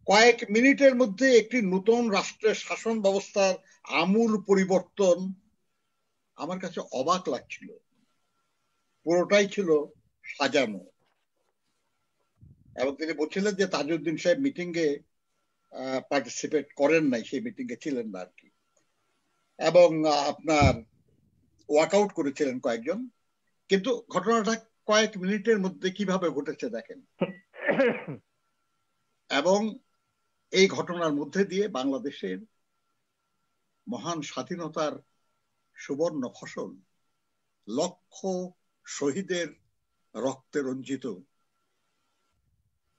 কয়েক মিনিটের মধ্যে একটি নতুন রাষ্ট্রের শাসন ব্যবস্থার আমূল পরিবর্তন আমার কাছে অবাক লাগছিল। পুরোটাই ছিল সাজানো। এবং তিনি বলছিলেন যে তাজউদ্দিন সাহেব মিটিংয়ে পার্টিসিপেট করেন নাই, সেই মিটিংয়ে ছিলেন না আর কি, এবং আপনার ওয়াকআউট করেছিলেন কয়েকজন। কিন্তু ঘটনাটা কয়েক মিনিটের মধ্যে কিভাবে ঘটেছে দেখেন। এবং এই ঘটনার মধ্যে দিয়ে বাংলাদেশের মহান স্বাধীনতার সুবর্ণ ফসল, লক্ষ শহীদের রক্তে রঞ্জিত,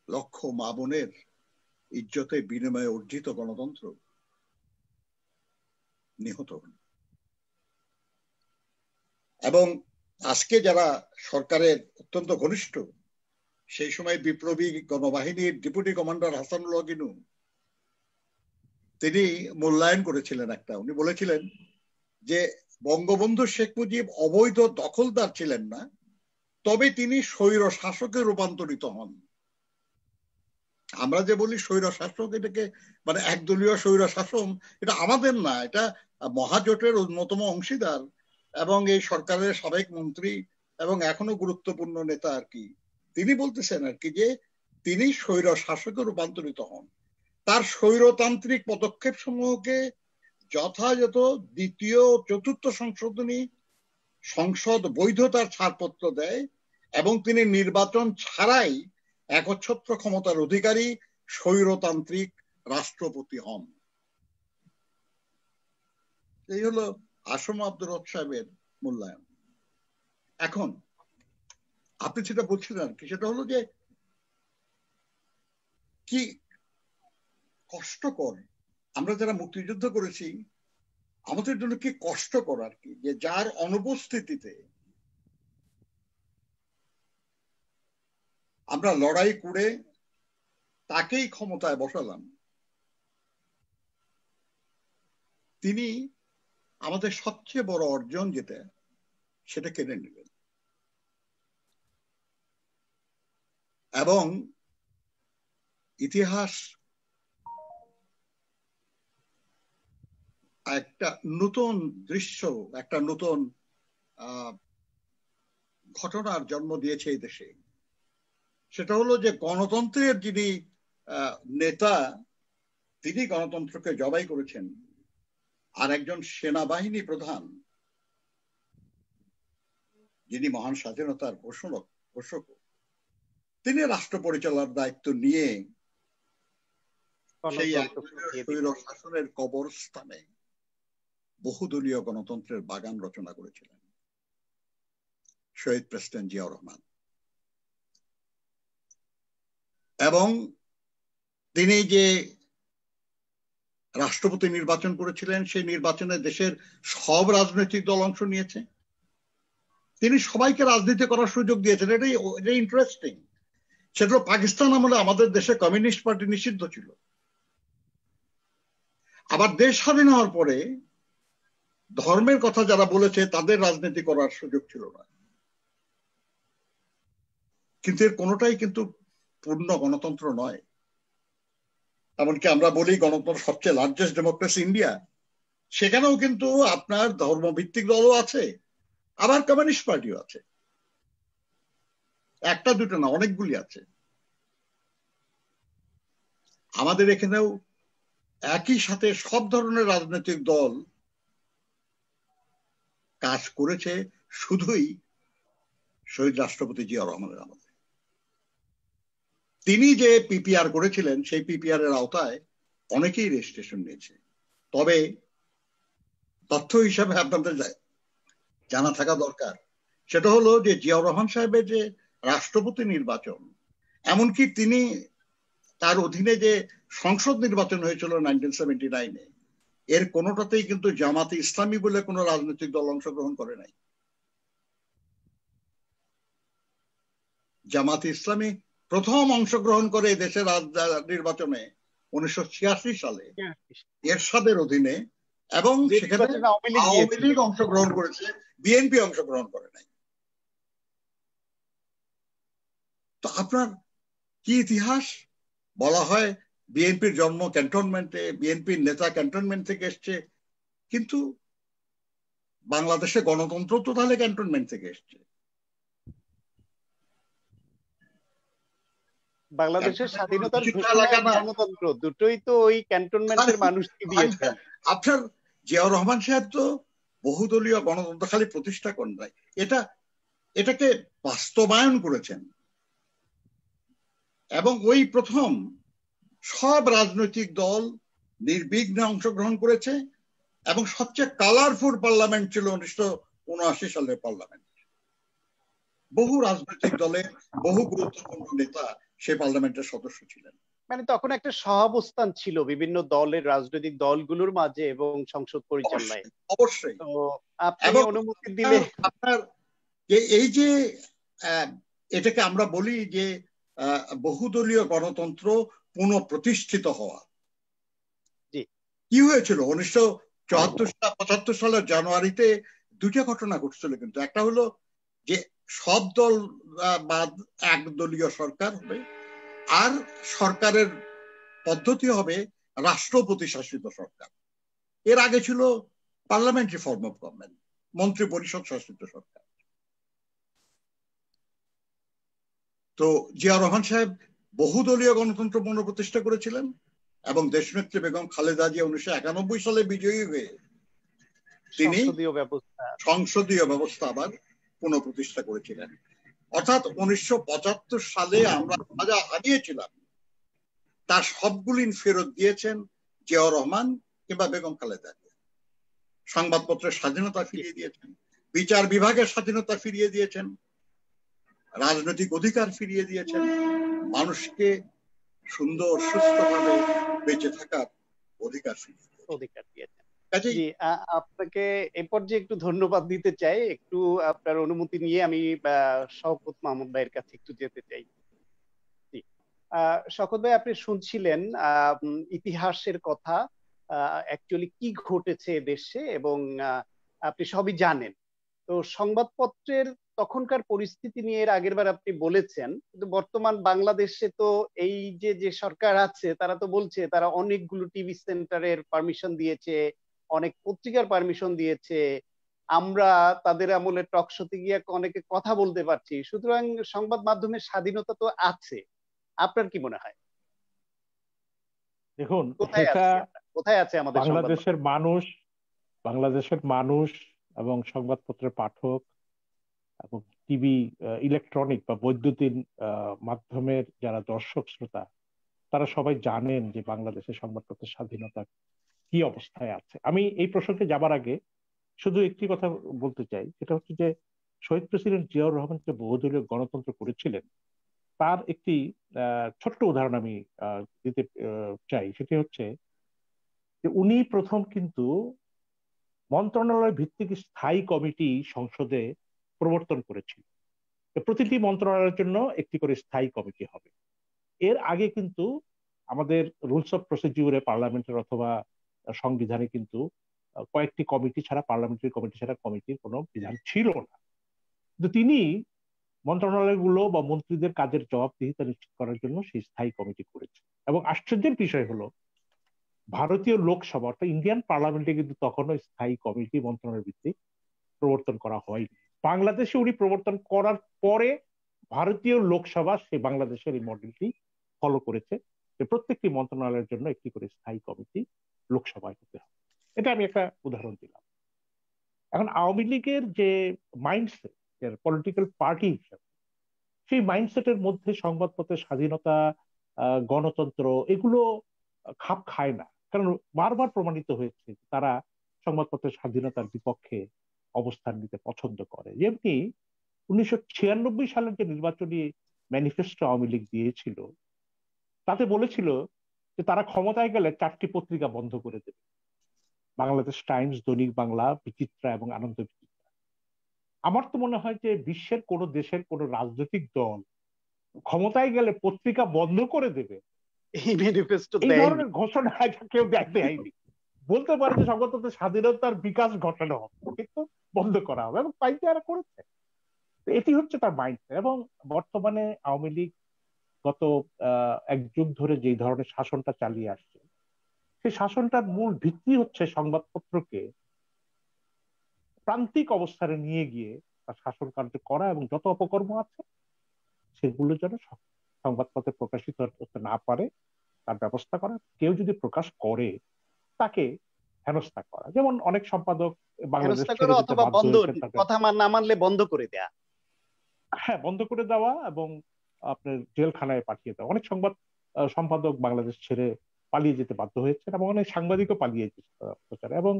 লক্ষ মা বোনের ইজ্জতে বিনিময়ে অর্জিত গণতন্ত্র নিহত হল। এবং আজকে যারা সরকারের অত্যন্ত ঘনিষ্ঠ, সেই সময় বিপ্লবী গণবাহিনীর ডেপুটি কমান্ডার হাসানুল হক ইনু, তিনি মূল্যায়ন করেছিলেন একটা। উনি বলেছিলেন যে বঙ্গবন্ধু শেখ মুজিব অবৈধ দখলদার ছিলেন না, তবে তিনি স্বৈর শাসকে রূপান্তরিত হন। আমরা যে বলি স্বৈর শাসক, এটাকে মানে একদলীয় স্বৈর শাসন, এটা আমাদের না, এটা মহাজোটের অন্যতম অংশীদার এবং এই সরকারের সাবেক মন্ত্রী এবং এখনো গুরুত্বপূর্ণ নেতা আর কি, তিনি বলতেছেন আর কি যে তিনি স্বৈর শাসকে রূপান্তরিত হন। তার স্বৈরতান্ত্রিক পদক্ষেপ সমূহকে যথাযথ দ্বিতীয় চতুর্থ সংশোধনী সংসদ বৈধতার ছাড়পত্র দেয় এবং তিনি নির্বাচন ছাড়াই একচ্ছত্র ক্ষমতার অধিকারী স্বৈরতান্ত্রিক রাষ্ট্রপতি হন। এই হলো আসম আব্দুর রব সাহেবের মূল্যায়ন। এখন আপনি যেটা বলছিলেন কি, সেটা হলো যে কি কষ্টকর, আমরা যারা মুক্তিযুদ্ধ করেছি আমাদের জন্য কি কষ্টকর আর কি, যে যার অনুপস্থিতিতে আমরা লড়াই করে তাকেই ক্ষমতায় বসালাম, তিনি আমাদের সবচেয়ে বড় অর্জন যেটা সেটা কেড়ে নিলেন। এবং ইতিহাস একটা নতুন দৃশ্য, একটা নতুন ঘটনার জন্ম দিয়েছে এই দেশে। সেটা হলো যে গণতন্ত্রের যিনি নেতা, তিনি গণতন্ত্রকে জবাই করেছেন, আর একজন সেনাবাহিনী প্রধান যিনি মহান স্বাধীনতার ঘোষক, তিনি রাষ্ট্র পরিচালনার দায়িত্ব নিয়ে সেই শাসনের কবরস্থানে বহুদলীয় গণতন্ত্রের বাগান রচনা করেছিলেন শহীদ প্রেসিডেন্ট জিয়াউর রহমান। এবং তিনি যে রাষ্ট্রপতি নির্বাচন করেছিলেন, সেই নির্বাচনে দেশের সব রাজনৈতিক দল অংশ নিয়েছে। তিনি সবাইকে রাজনীতি করার সুযোগ দিয়েছেন। এটাই ইন্টারেস্টিং। সেটা পাকিস্তান আমলে আমাদের দেশে কমিউনিস্ট পার্টি নিষিদ্ধ ছিল, আবার দেশ স্বাধীন হওয়ার পরে ধর্মের কথা যারা বলেছে তাদের রাজনীতি করার সুযোগ ছিল না। কিন্তু এর কোনোটাই কিন্তু পূর্ণ গণতন্ত্র নয়। এমনকি আমরা বলি গণতন্ত্র সবচেয়ে লার্জেস্ট ডেমোক্রেসি ইন্ডিয়া, সেখানেও কিন্তু আপনার ধর্মভিত্তিক দলও আছে, আবার কমিউনিস্ট পার্টিও আছে। একটা দুটো না, অনেকগুলি আছে। আমাদের এখানেও একই সাথে সব ধরনের রাজনৈতিক দল কাজ করেছে, শুধুই শহীদ রাষ্ট্রপতি জিয়াউর রহমানের আমলে। তিনি যে পিপিআর করেছিলেন, সেই পিপিআর এর আওতায় অনেকেই রেজিস্ট্রেশন নিয়েছে। তবে তথ্য হিসাবে আপনাদের জানা থাকা দরকার, সেটা হলো যে জিয়াউর রহমান সাহেবের যে রাষ্ট্রপতি নির্বাচন, এমনকি তিনি তার অধীনে যে সংসদ নির্বাচন হয়েছিল 1979-এ, এর কোনোটাতেই কিন্তু জামাতে ইসলামী বলে কোনো রাজনৈতিক দল অংশগ্রহণ করে নাই। জামাতে ইসলামী প্রথম অংশগ্রহণ করে দেশের নির্বাচনে 1986 সালে এরশাদের অধীনে, এবং সেখানে আওয়ামী লীগ অংশগ্রহণ করেছে, বিএনপি অংশগ্রহণ করে নাই। তো আপনার কি ইতিহাস? বলা হয় বিএনপির জন্ম ক্যান্টনমেন্টে, বিএনপির নেতা ক্যান্টনমেন্ট থেকে এসছে, কিন্তু বাংলাদেশে গণতন্ত্র তো তাহলে ক্যান্টনমেন্ট থেকে এসছে। বাংলাদেশের স্বাধীনতার ঘোষণা, গণতন্ত্র দুটোই তো ওই ক্যান্টনমেন্টের মানুষকে দিয়েছেন। আপনার জিয়াউর রহমান সাহেব তো বহুদলীয় গণতন্ত্র খালি প্রতিষ্ঠা করেন নাই, এটাকে বাস্তবায়ন করেছেন। এবং ওই প্রথম সব রাজনৈতিক দল নির্বিঘ্নে অংশগ্রহণ করেছে, এবং সবচেয়ে কালারফুল পার্লামেন্ট ছিল 1979 সালের পার্লামেন্ট। বহু রাজনৈতিক দলের বহু গুরুত্বপূর্ণ নেতা সেই পার্লামেন্টের সদস্য ছিলেন। মানে তখন একটা সহাবস্থান ছিল বিভিন্ন দলের, রাজনৈতিক দলগুলোর মাঝে এবং সংসদ পরিচালনায়। অবশ্যই। তো আপনি অনুমতি দিলে আপনার এই যে এটাকে আমরা বলি যে বহুদলীয় গণতন্ত্র পুনঃপ্রতিষ্ঠিত হওয়া, কি হয়েছিল 1974-75 সালের জানুয়ারিতে দুইটা ঘটনা ঘটছিল। কিন্তু একটা হলো যে সব দল বাদ একদলীয় সরকার হবে, আর সরকারের পদ্ধতি হবে রাষ্ট্রপতি শাসিত সরকার। এর আগে ছিল পার্লামেন্টারি ফর্ম অফ গভর্নমেন্ট, মন্ত্রী পরিষদ শাসিত সরকার। তো জিয়া রহমান সাহেব বহুদলীয় গণতন্ত্র পুনঃপ্রতিষ্ঠা করেছিলেন এবং দেশনেত্রী বেগম খালেদা জিয়া 1991 সালে বিজয়ী হয়ে তিনি সংসদীয় ব্যবস্থা আবার পুনঃপ্রতিষ্ঠা করেছিলেন। অর্থাৎ 1975 সালে আমরা যা হারিয়েছিলাম তার সবগুলি ফেরত দিয়েছেন জিয়াউর রহমান কিংবা বেগম খালেদা জিয়া। সংবাদপত্রের স্বাধীনতা ফিরিয়ে দিয়েছেন, বিচার বিভাগের স্বাধীনতা ফিরিয়ে দিয়েছেন, রাজনৈতিক অধিকার ফিরিয়ে দিয়েছেন, মানুষকে সুন্দর সুস্থভাবে বেঁচে থাকার অধিকার দিয়েছেন। আপনাকে এই পর্যায়ে একটু ধন্যবাদ দিতে চাই। একটু আপনার অনুমতি নিয়ে আমি শওকত মাহমুদ ভাইয়ের কাছে একটু যেতে চাই। শওকত ভাই, আপনি শুনছিলেন ইতিহাসের কথা, অ্যাকচুয়ালি কি ঘটেছে দেশে, এবং আপনি সবই জানেন। তো সংবাদপত্রের তখনকার পরিস্থিতি নিয়ে এর আগের বার আপনি বলেছেন, কিন্তু বর্তমান বাংলাদেশে তো এই যে সরকার আছে তারা তো বলছে তারা অনেকগুলো টিভি সেন্টারের পারমিশন দিয়েছে, অনেক পত্রিকার পারমিশন দিয়েছে, আমরা তাদের আমলে টক শোতে গিয়ে অনেকে কথা বলতে পারছি। সুতরাং সংবাদ মাধ্যমের স্বাধীনতা তো আছে। আপনার কি মনে হয়? দেখুন, কোথায় আছে আমাদের বাংলাদেশের মানুষ এবং সংবাদপত্রের পাঠক এবং টিভি, ইলেকট্রনিক বা বৈদ্যুতিন মাধ্যমের যারা দর্শক শ্রোতা, তারা সবাই জানেন যে বাংলাদেশের সংবাদপত্রের স্বাধীনতা কি অবস্থায় আছে। আমি এই প্রসঙ্গে যাবার আগে শুধু একটি কথা বলতে চাই, সেটা হচ্ছে যে শহীদ প্রেসিডেন্ট জিয়াউর রহমান যে বহুদলীয় গণতন্ত্র করেছিলেন তার একটি ছোট্ট উদাহরণ আমি দিতে চাই। সেটি হচ্ছে যে উনি প্রথম কিন্তু মন্ত্রণালয় ভিত্তিক স্থায়ী কমিটি সংসদে প্রবর্তন করেছিল। প্রতিটি মন্ত্রণালয়ের জন্য একটি করে স্থায়ী কমিটি হবে। এর আগে কিন্তু আমাদের রুলস অফ প্রসিডিউরে পার্লামেন্টের অথবা সংবিধানে কিন্তু কয়েকটি কমিটি ছাড়া, পার্লামেন্টারি কমিটি ছাড়া কমিটির কোনো বিধান ছিল না। কিন্তু তিনি মন্ত্রণালয়গুলো বা মন্ত্রীদের কাজের জবাবদিহিতা নিশ্চিত করার জন্য সেই স্থায়ী কমিটি করেছে। এবং আশ্চর্যের বিষয় হলো, ভারতীয় লোকসভা অর্থাৎ ইন্ডিয়ান পার্লামেন্টে কিন্তু তখনও স্থায়ী কমিটি মন্ত্রণালয় ভিত্তিক প্রবর্তন করা হয়নি। বাংলাদেশে উনি প্রবর্তন করার পরে ভারতীয় লোকসভা সে বাংলাদেশের এই মডেলটি ফলো করেছে যে প্রত্যেকটি মন্ত্রণালয়ের জন্য একটি করে স্থায়ী কমিটি লোকসভায় হতে হবে। এটা আমি একটা উদাহরণ দিলাম। এখন আওয়ামী লীগের যে মাইন্ডসেট, পলিটিক্যাল পার্টি হিসাবে, সেই মাইন্ডসেটের মধ্যে সংবাদপত্রের স্বাধীনতা, গণতন্ত্র এগুলো খাপ খায় না। কারণ বারবার প্রমাণিত হয়েছে তারা সংবাদপত্রের স্বাধীনতার বিপক্ষে অবস্থান নিতে পছন্দ করে। যেমনি 1996 সালের যে নির্বাচনী ম্যানিফেস্টো আওয়ামী লীগ দিয়েছিল, তাতে বলেছিল যে তারা ক্ষমতায় গেলে 4টি পত্রিকা বন্ধ করে দেবে: বাংলাদেশ টাইমস, দৈনিক বাংলা, বিচিত্রা এবং আনন্দ বিচিত্রা। আমার তো মনে হয় যে বিশ্বের কোন দেশের কোন রাজনৈতিক দল ক্ষমতায় গেলে পত্রিকা বন্ধ করে দেবে এই ধরনের ঘোষণা কেউ দেয়নি। বলতে পারে যে সংবাদপত্রের স্বাধীনতার বিকাশ ঘটানো হবে, কিন্তু বন্ধ করা হবে, এবং তাই তারা করেছে। এটি হচ্ছে তার মাইন্ডসেট। এবং বর্তমানে আওয়ামী লীগ গত 1 যুগ ধরে যে ধরনের শাসনটা চালিয়ে আসছে, সেই শাসনটার মূল ভিত্তি হচ্ছে সংবাদপত্রকে প্রান্তিক অবস্থানে নিয়ে গিয়ে তার শাসন কার্য করা, এবং যত অপকর্ম আছে সেগুলো যেন সংবাদপত্রে প্রকাশিত হতে না পারে তার ব্যবস্থা করা। কেউ যদি প্রকাশ করে তাকে হেনস্থা করা। যেমন অনেক সম্পাদক বাংলাদেশ অথবা কথা না মানলে বন্ধ করে দেয়া, হ্যাঁ, বন্ধ করে দেওয়া এবং আপনার জেলখানায় পাঠিয়ে দেওয়া। অনেক সম্পাদক বাংলাদেশ ছেড়ে পালিয়ে যেতে বাধ্য হয়েছে, এবং অনেক সাংবাদিকও পালিয়ে যেতে। এবং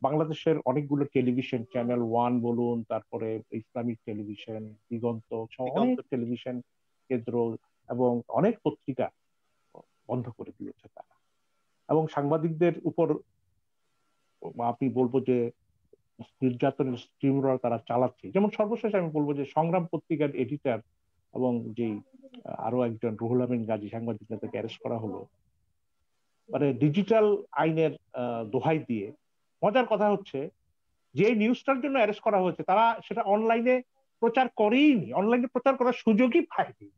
বাংলাদেশের অনেকগুলো টেলিভিশন চ্যানেল, 1 বলুন, তারপরে ইসলামিক টেলিভিশন, দিগন্ত, অনেক টেলিভিশন কেন্দ্র এবং অনেক পত্রিকা বন্ধ করে দিয়েছে তারা। এবং সাংবাদিকদের উপর আপনি বলবো যে নির্যাতনের স্টিমরোল তারা চালাচ্ছে। যেমন সর্বশেষ আমি বলবো যে সংগ্রাম পত্রিকার এডিটর এবং যে আরো একজন রুহুল আমিন গাজী সাংবাদিক তাকে অ্যারেস্ট করা হলো, মানে ডিজিটাল আইনের দোহাই দিয়ে। মজার কথা হচ্ছে যে নিউজটার জন্য অ্যারেস্ট করা হয়েছে তারা সেটা অনলাইনে প্রচার করেইনি, অনলাইনে প্রচার করার সুযোগই পায়নি।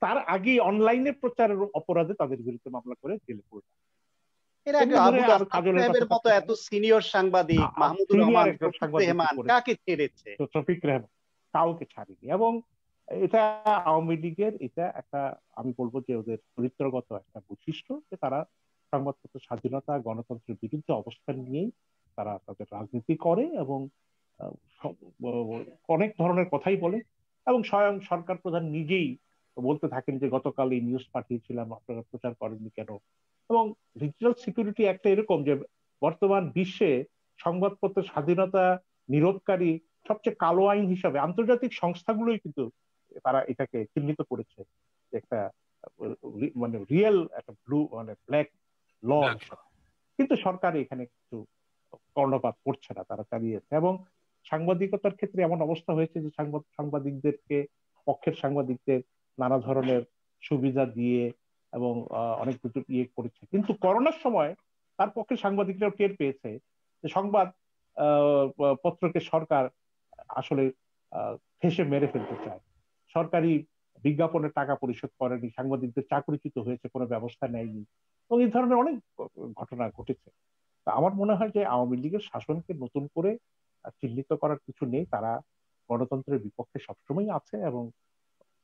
তার আগে অনলাইনে প্রচারের অপরাধে তাদের বিরুদ্ধে মামলা করে জেলে পড়ে। এর আগে আবুল মতো এত সিনিয়র সাংবাদিক, মাহমুদুর রহমান, কাকে ছেড়েছে? শফিক রেহমান কাউকে ছাড়েনি। এবং এটা আওয়ামী লীগের এটা একটা, আমি বলবো যে ওদের চরিত্রগত একটা বৈশিষ্ট্য, যে তারা সংবাদপত্র স্বাধীনতা গণতন্ত্রের বিরুদ্ধে অবস্থান নিয়েই তারা তাদের রাজনীতি করে এবং অনেক ধরনের কথাই বলে, এবং স্বয়ং সরকার প্রধান নিজেই বলতে থাকেন যে গতকাল এই নিউজ পাঠিয়েছিলাম আপনারা প্রচার করেননি কেন। এবং ডিজিটাল সিকিউরিটি একটা এরকম যে বর্তমান বিশ্বে সংবাদপত্রের স্বাধীনতা নিরোধকারী সবচেয়ে কালো আইন হিসাবে আন্তর্জাতিক সংস্থাগুলোই কিন্তু তারা এটাকে চিহ্নিত করেছে একটা মানে রিয়েল একটা ব্লু মানে ব্ল্যাক ল হিসাবে। কিন্তু সরকার এখানে কিছু কর্ণপাত করছে না, তারা চালিয়েছে। এবং সাংবাদিকতার ক্ষেত্রে এমন অবস্থা হয়েছে যে সাংবাদিকদেরকে, পক্ষের সাংবাদিকদের নানা ধরনের সুবিধা দিয়ে এবং অনেক কিছু ইয়ে করেছে। কিন্তু করোনার সময় তার পক্ষে সাংবাদিকরাও টের পেয়েছে যে সংবাদ পত্রকে সরকার আসলে ঠেসে মেরে ফেলতে চায়। সরকারি বিজ্ঞাপনের টাকা পরিশোধ করেনি, সাংবাদিকদের চাকরিচ্যুত হয়েছে, কোনো ব্যবস্থা নেয়নি, এবং এই ধরনের অনেক ঘটনা ঘটেছে। আমার মনে হয় যে আওয়ামী লীগের শাসনকে নতুন করে চিহ্নিত করার কিছু নেই। তারা গণতন্ত্রের বিপক্ষে সবসময় আছে এবং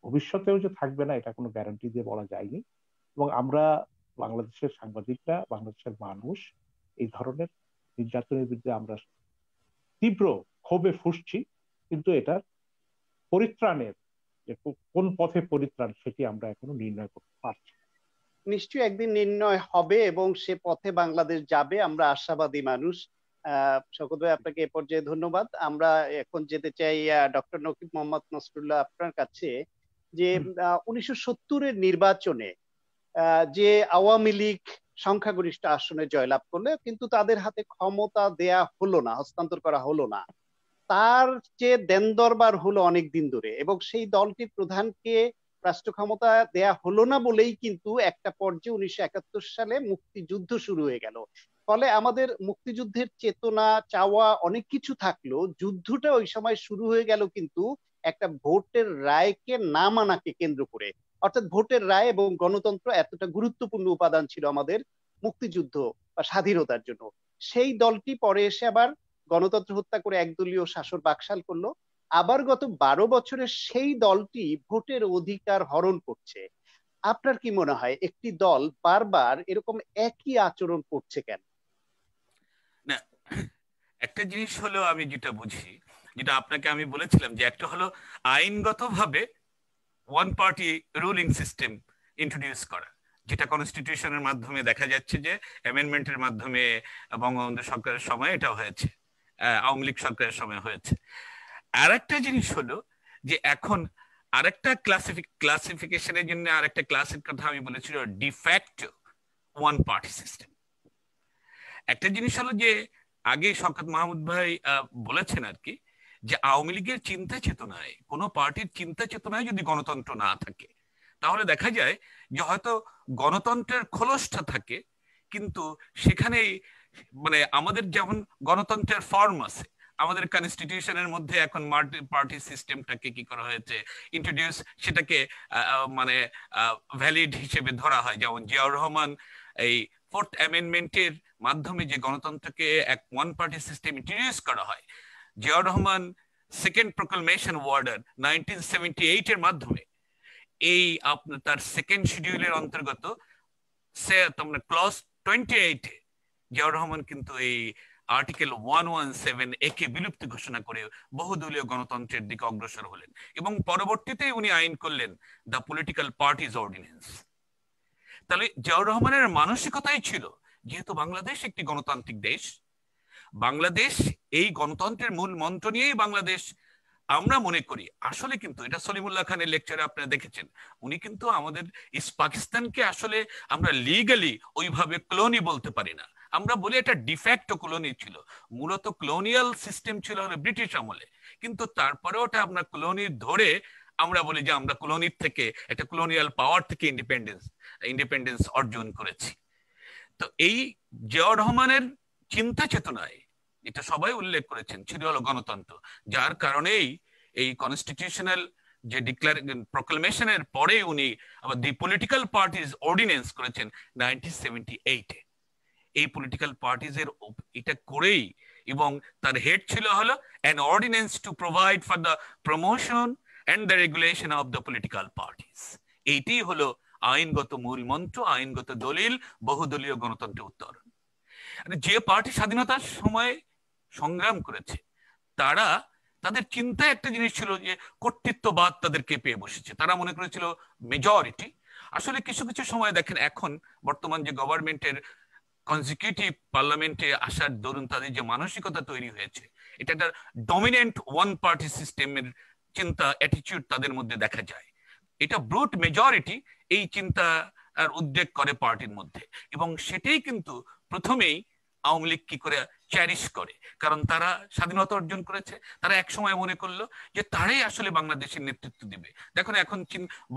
ভবিষ্যতেও যে থাকবে না এটা কোনো গ্যারান্টি দিয়ে বলা যায়নি। এবং আমরা বাংলাদেশের সাংবাদিকরা, বাংলাদেশের মানুষ এই ধরনের নির্যাতনের বিরুদ্ধে আমরা তীব্র ক্ষোভে ফুঁসছি, কিন্তু এটার পরিত্রাণের যে কোন পথে পরিত্রাণ সেটি আমরা এখনো নির্ণয় করতে পারছি। নিশ্চয়ই একদিন নির্ণয় হবে এবং সে পথে বাংলাদেশ যাবে, আমরা আশাবাদী মানুষ। শওকত ভাই, আপনাকে এ পর্যায়ে ধন্যবাদ। আমরা এখন যেতে চাই ডক্টর নকিব মোহাম্মদ নসরুল্লাহ আপনার কাছে, যে 1970-এর নির্বাচনে যে আওয়ামী লীগ সংখ্যাগরিষ্ঠ আসনে জয়লাভ করলে কিন্তু তাদের হাতে ক্ষমতা দেয়া হলো না, হস্তান্তর করা হলো না। তার যে দেন দরবার হলো অনেক দিন ধরে, এবং সেই দলটির প্রধানকে রাষ্ট্র ক্ষমতা দেয়া হলো না বলেই কিন্তু একটা পর্যায়ে 1971 সালে মুক্তিযুদ্ধ শুরু হয়ে গেল। ফলে আমাদের মুক্তিযুদ্ধের চেতনা, চাওয়া অনেক কিছু থাকলো, যুদ্ধটা ওই সময় শুরু হয়ে গেল কিন্তু একটা ভোটের রায়কে না মানাকে কেন্দ্র করে। অর্থাৎ ভোটের রায় এবং গণতন্ত্র এতটা গুরুত্বপূর্ণ উপাদান ছিল আমাদের মুক্তিযুদ্ধ বা স্বাধীনতার জন্য। সেই দলটি পরে এসে আবার গণতন্ত্র হত্যা করে একদলীয় শাসন বাকশাল করলো। আবার গত 12 বছরে সেই দলটি ভোটের অধিকার হরণ করছে। আপনার কি মনে হয় একটি দল বারবার এরকম একই আচরণ করছে কেন? না, একটা জিনিস হলো আমি যেটা বুঝি, যেটা আপনাকে আমি বলেছিলাম, যে একটা হলো আইনগতভাবে one party ruling system introduce করা, যেটা কনস্টিটিউশনের মাধ্যমে দেখা যাচ্ছে যে অ্যামেন্ডমেন্টের মাধ্যমে বঙ্গবন্ধু সরকারের সময় এটা হয়েছে, আওয়ামী লীগ সরকারের সময় হয়েছে। আর একটা জিনিস হলো যে এখন আরেকটা ক্লাসিফিকেশনের জন্য আরেকটা ক্লাসের কথা আমি বলেছিল, ডিফ্যাক্টো ওয়ান পার্টি সিস্টেম। একটা জিনিস হলো যে আগে শওকত মাহমুদ ভাই বলেছেন আর কি, যে আওয়ামী লীগের চিন্তা চেতনায়, কোনো পার্টির চিন্তা চেতনায় যদি গণতন্ত্র না থাকে, তাহলে দেখা যায় যে হয়তো গণতন্ত্রের খোলসটা থাকে, কিন্তু সেখানেই মানে আমাদের যেমন গণতন্ত্রের ফর্ম আছে, আমাদের কনস্টিটিউশনের মধ্যে এখন মাল্টি পার্টি সিস্টেমটাকে কি করা হয়েছে, ইন্ট্রোডিউস, সেটাকে মানে ভ্যালিড হিসেবে ধরা হয়। যেমন জিয়াউর রহমান এই 4th অ্যামেন্ডমেন্টের মাধ্যমে যে গণতন্ত্রকে এক ওয়ান পার্টি সিস্টেম ইন্ট্রোডিউস করা হয়, Ziaur Rahman second proclamation order 1978 এর মাধ্যমে এই আপনার তার সেকেন্ড শিডিউলের অন্তর্গত তোমরা ক্লজ 28 এ জিয়াউর রহমান কিন্তু এই আর্টিকেল 117 একে বিলুপ্তি ঘোষণা করে বহুদলীয় গণতন্ত্রের দিকে অগ্রসর হলেন, এবং পরবর্তীতে উনি আইন করলেন দ্য পলিটিক্যাল পার্টিজ অর্ডিন্যান্স। তাহলে জিয়াউর রহমানের মানসিকতাই ছিল, যেহেতু বাংলাদেশ একটি গণতান্ত্রিক দেশ, বাংলাদেশ এই গণতন্ত্রের মূল মন্ত্র নিয়েই বাংলাদেশ, আমরা মনে করি আসলে, কিন্তু এটা সলিমুল্লাহ খানের লেকচারে আপনারা দেখেছেন, উনি কিন্তু আমাদের ইস্ট পাকিস্তানকে আসলে আমরা লিগালি ওইভাবে কলোনি বলতে পারি না, আমরা বলি এটা ডিফ্যাক্টো কলোনি ছিল। মূলত কলোনিয়াল সিস্টেম ছিল হলো ব্রিটিশ আমলে, কিন্তু তারপরে ওটা আমরা কলোনি ধরে আমরা বলি যে আমরা কলোনির থেকে, একটা কলোনিয়াল পাওয়ার থেকে ইন্ডিপেন্ডেন্স অর্জন করেছি। তো এই জিয়াউর রহমানের চিন্তা চেতনায়, এটা সবাই উল্লেখ করেছেন, ছিল হলো গণতন্ত্র, যার কারণেই এই কনস্টিটিউশনাল যে প্রোক্লামেশনের পরে উনি আবার দি পলিটিক্যাল পার্টিজ অর্ডিন্যান্স করেছেন 1978-এ। এই পলিটিক্যাল পার্টিজ এর এটা করেই, এবং তার হেড ছিল হলো an ordinance to provide for the promotion and the regulation of the political parties. এইটি হলো আইনগত মূল মন্ত্র, আইনগত দলিল বহুদলীয় গণতন্ত্রের উত্তরণ। যে পার্টি স্বাধীনতার সময় সংগ্রাম করেছে তারা, তাদের চিন্তায় একটা জিনিস ছিল যে কর্তৃত্ববাদ তাদেরকে পেয়ে বসেছে, তারা মনে করেছিল মেজরিটি। আসলে কিছু কিছু সময় দেখেন এখন বর্তমান যে গভর্নমেন্টের কনজিকিউটিভ পার্লামেন্টে আসার দরুন তাদের যে মানসিকতা তৈরি হয়েছে, এটা একটা ডমিনেন্ট ওয়ান পার্টি সিস্টেমের চিন্তা, অ্যাটিটিউড তাদের মধ্যে দেখা যায়। এটা ব্রুট মেজরিটি এই চিন্তা আর উদ্বেগ করে পার্টির মধ্যে, এবং সেটাই কিন্তু প্রথমেই আওয়ামী লীগ কি করে চ্যারিশ করে, কারণ তারা স্বাধীনতা অর্জন করেছে। তারা এক সময় মনে করলো যে তারাই আসলে বাংলাদেশের নেতৃত্ব দিবে। দেখুন এখন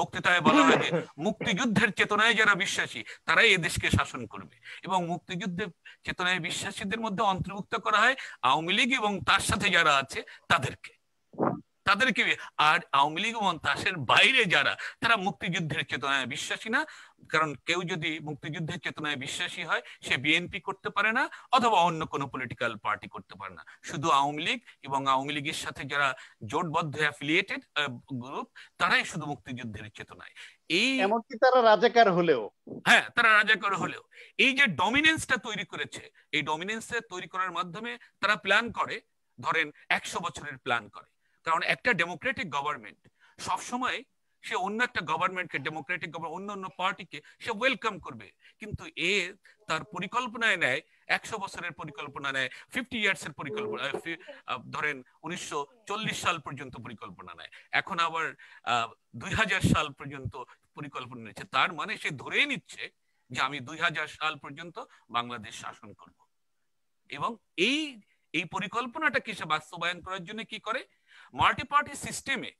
বক্তৃতায় বলা হয় যে মুক্তিযুদ্ধের চেতনায় যারা বিশ্বাসী তারাই এদেশকে শাসন করবে, এবং মুক্তিযুদ্ধের চেতনায় বিশ্বাসীদের মধ্যে অন্তর্ভুক্ত করা হয় আওয়ামী লীগ এবং তার সাথে যারা আছে তাদেরকে। আর আওয়ামী লীগ এবং তাসের বাইরে যারা, তারা মুক্তিযুদ্ধের চেতনায় বিশ্বাসী না, কারণ কেউ যদি মুক্তিযুদ্ধের চেতনায় বিশ্বাসী হয় সে বিএনপি করতে পারে না অথবা অন্য কোনো পলিটিক্যাল পার্টি করতে পারে না। শুধু আওয়ামী লীগ এবং আওয়ামী লীগের সাথে যারা জোটবদ্ধ অ্যাফিলিয়েটেড গ্রুপ তারাই শুধু মুক্তিযুদ্ধের চেতনায়। এই এমনকি তারা রাজাকার হলেও, হ্যাঁ তারা রাজাকার হলেও এই যে ডমিনেন্সটা তৈরি করেছে, এই ডমিনেন্সটা তৈরি করার মাধ্যমে তারা প্ল্যান করে, ধরেন 100 বছরের প্ল্যান করে। কারণ একটা ডেমোক্রেটিক গভর্নমেন্ট সবসময় সে অন্য একটা গভর্নমেন্টকে, ডেমোক্রেটিক গভর্নমেন্ট অন্য পার্টিকে সে ওয়েলকাম করবে, কিন্তু এ তার পরিকল্পনায় নেয় 100 বছরের পরিকল্পনা নেয়, 50 ইয়ার্সের পরিকল্পনা, ধরেন 1940 সাল পর্যন্ত পরিকল্পনা নেয়, এখন আবার 2000 সাল পর্যন্ত পরিকল্পনা নিচ্ছে। তার মানে সে ধরেই নিচ্ছে যে আমি 2000 সাল পর্যন্ত বাংলাদেশ শাসন করব। এবং এই পরিকল্পনাটাকে সে বাস্তবায়ন করার জন্য কি করে, মাল্টি পার্টি সিস্টেমে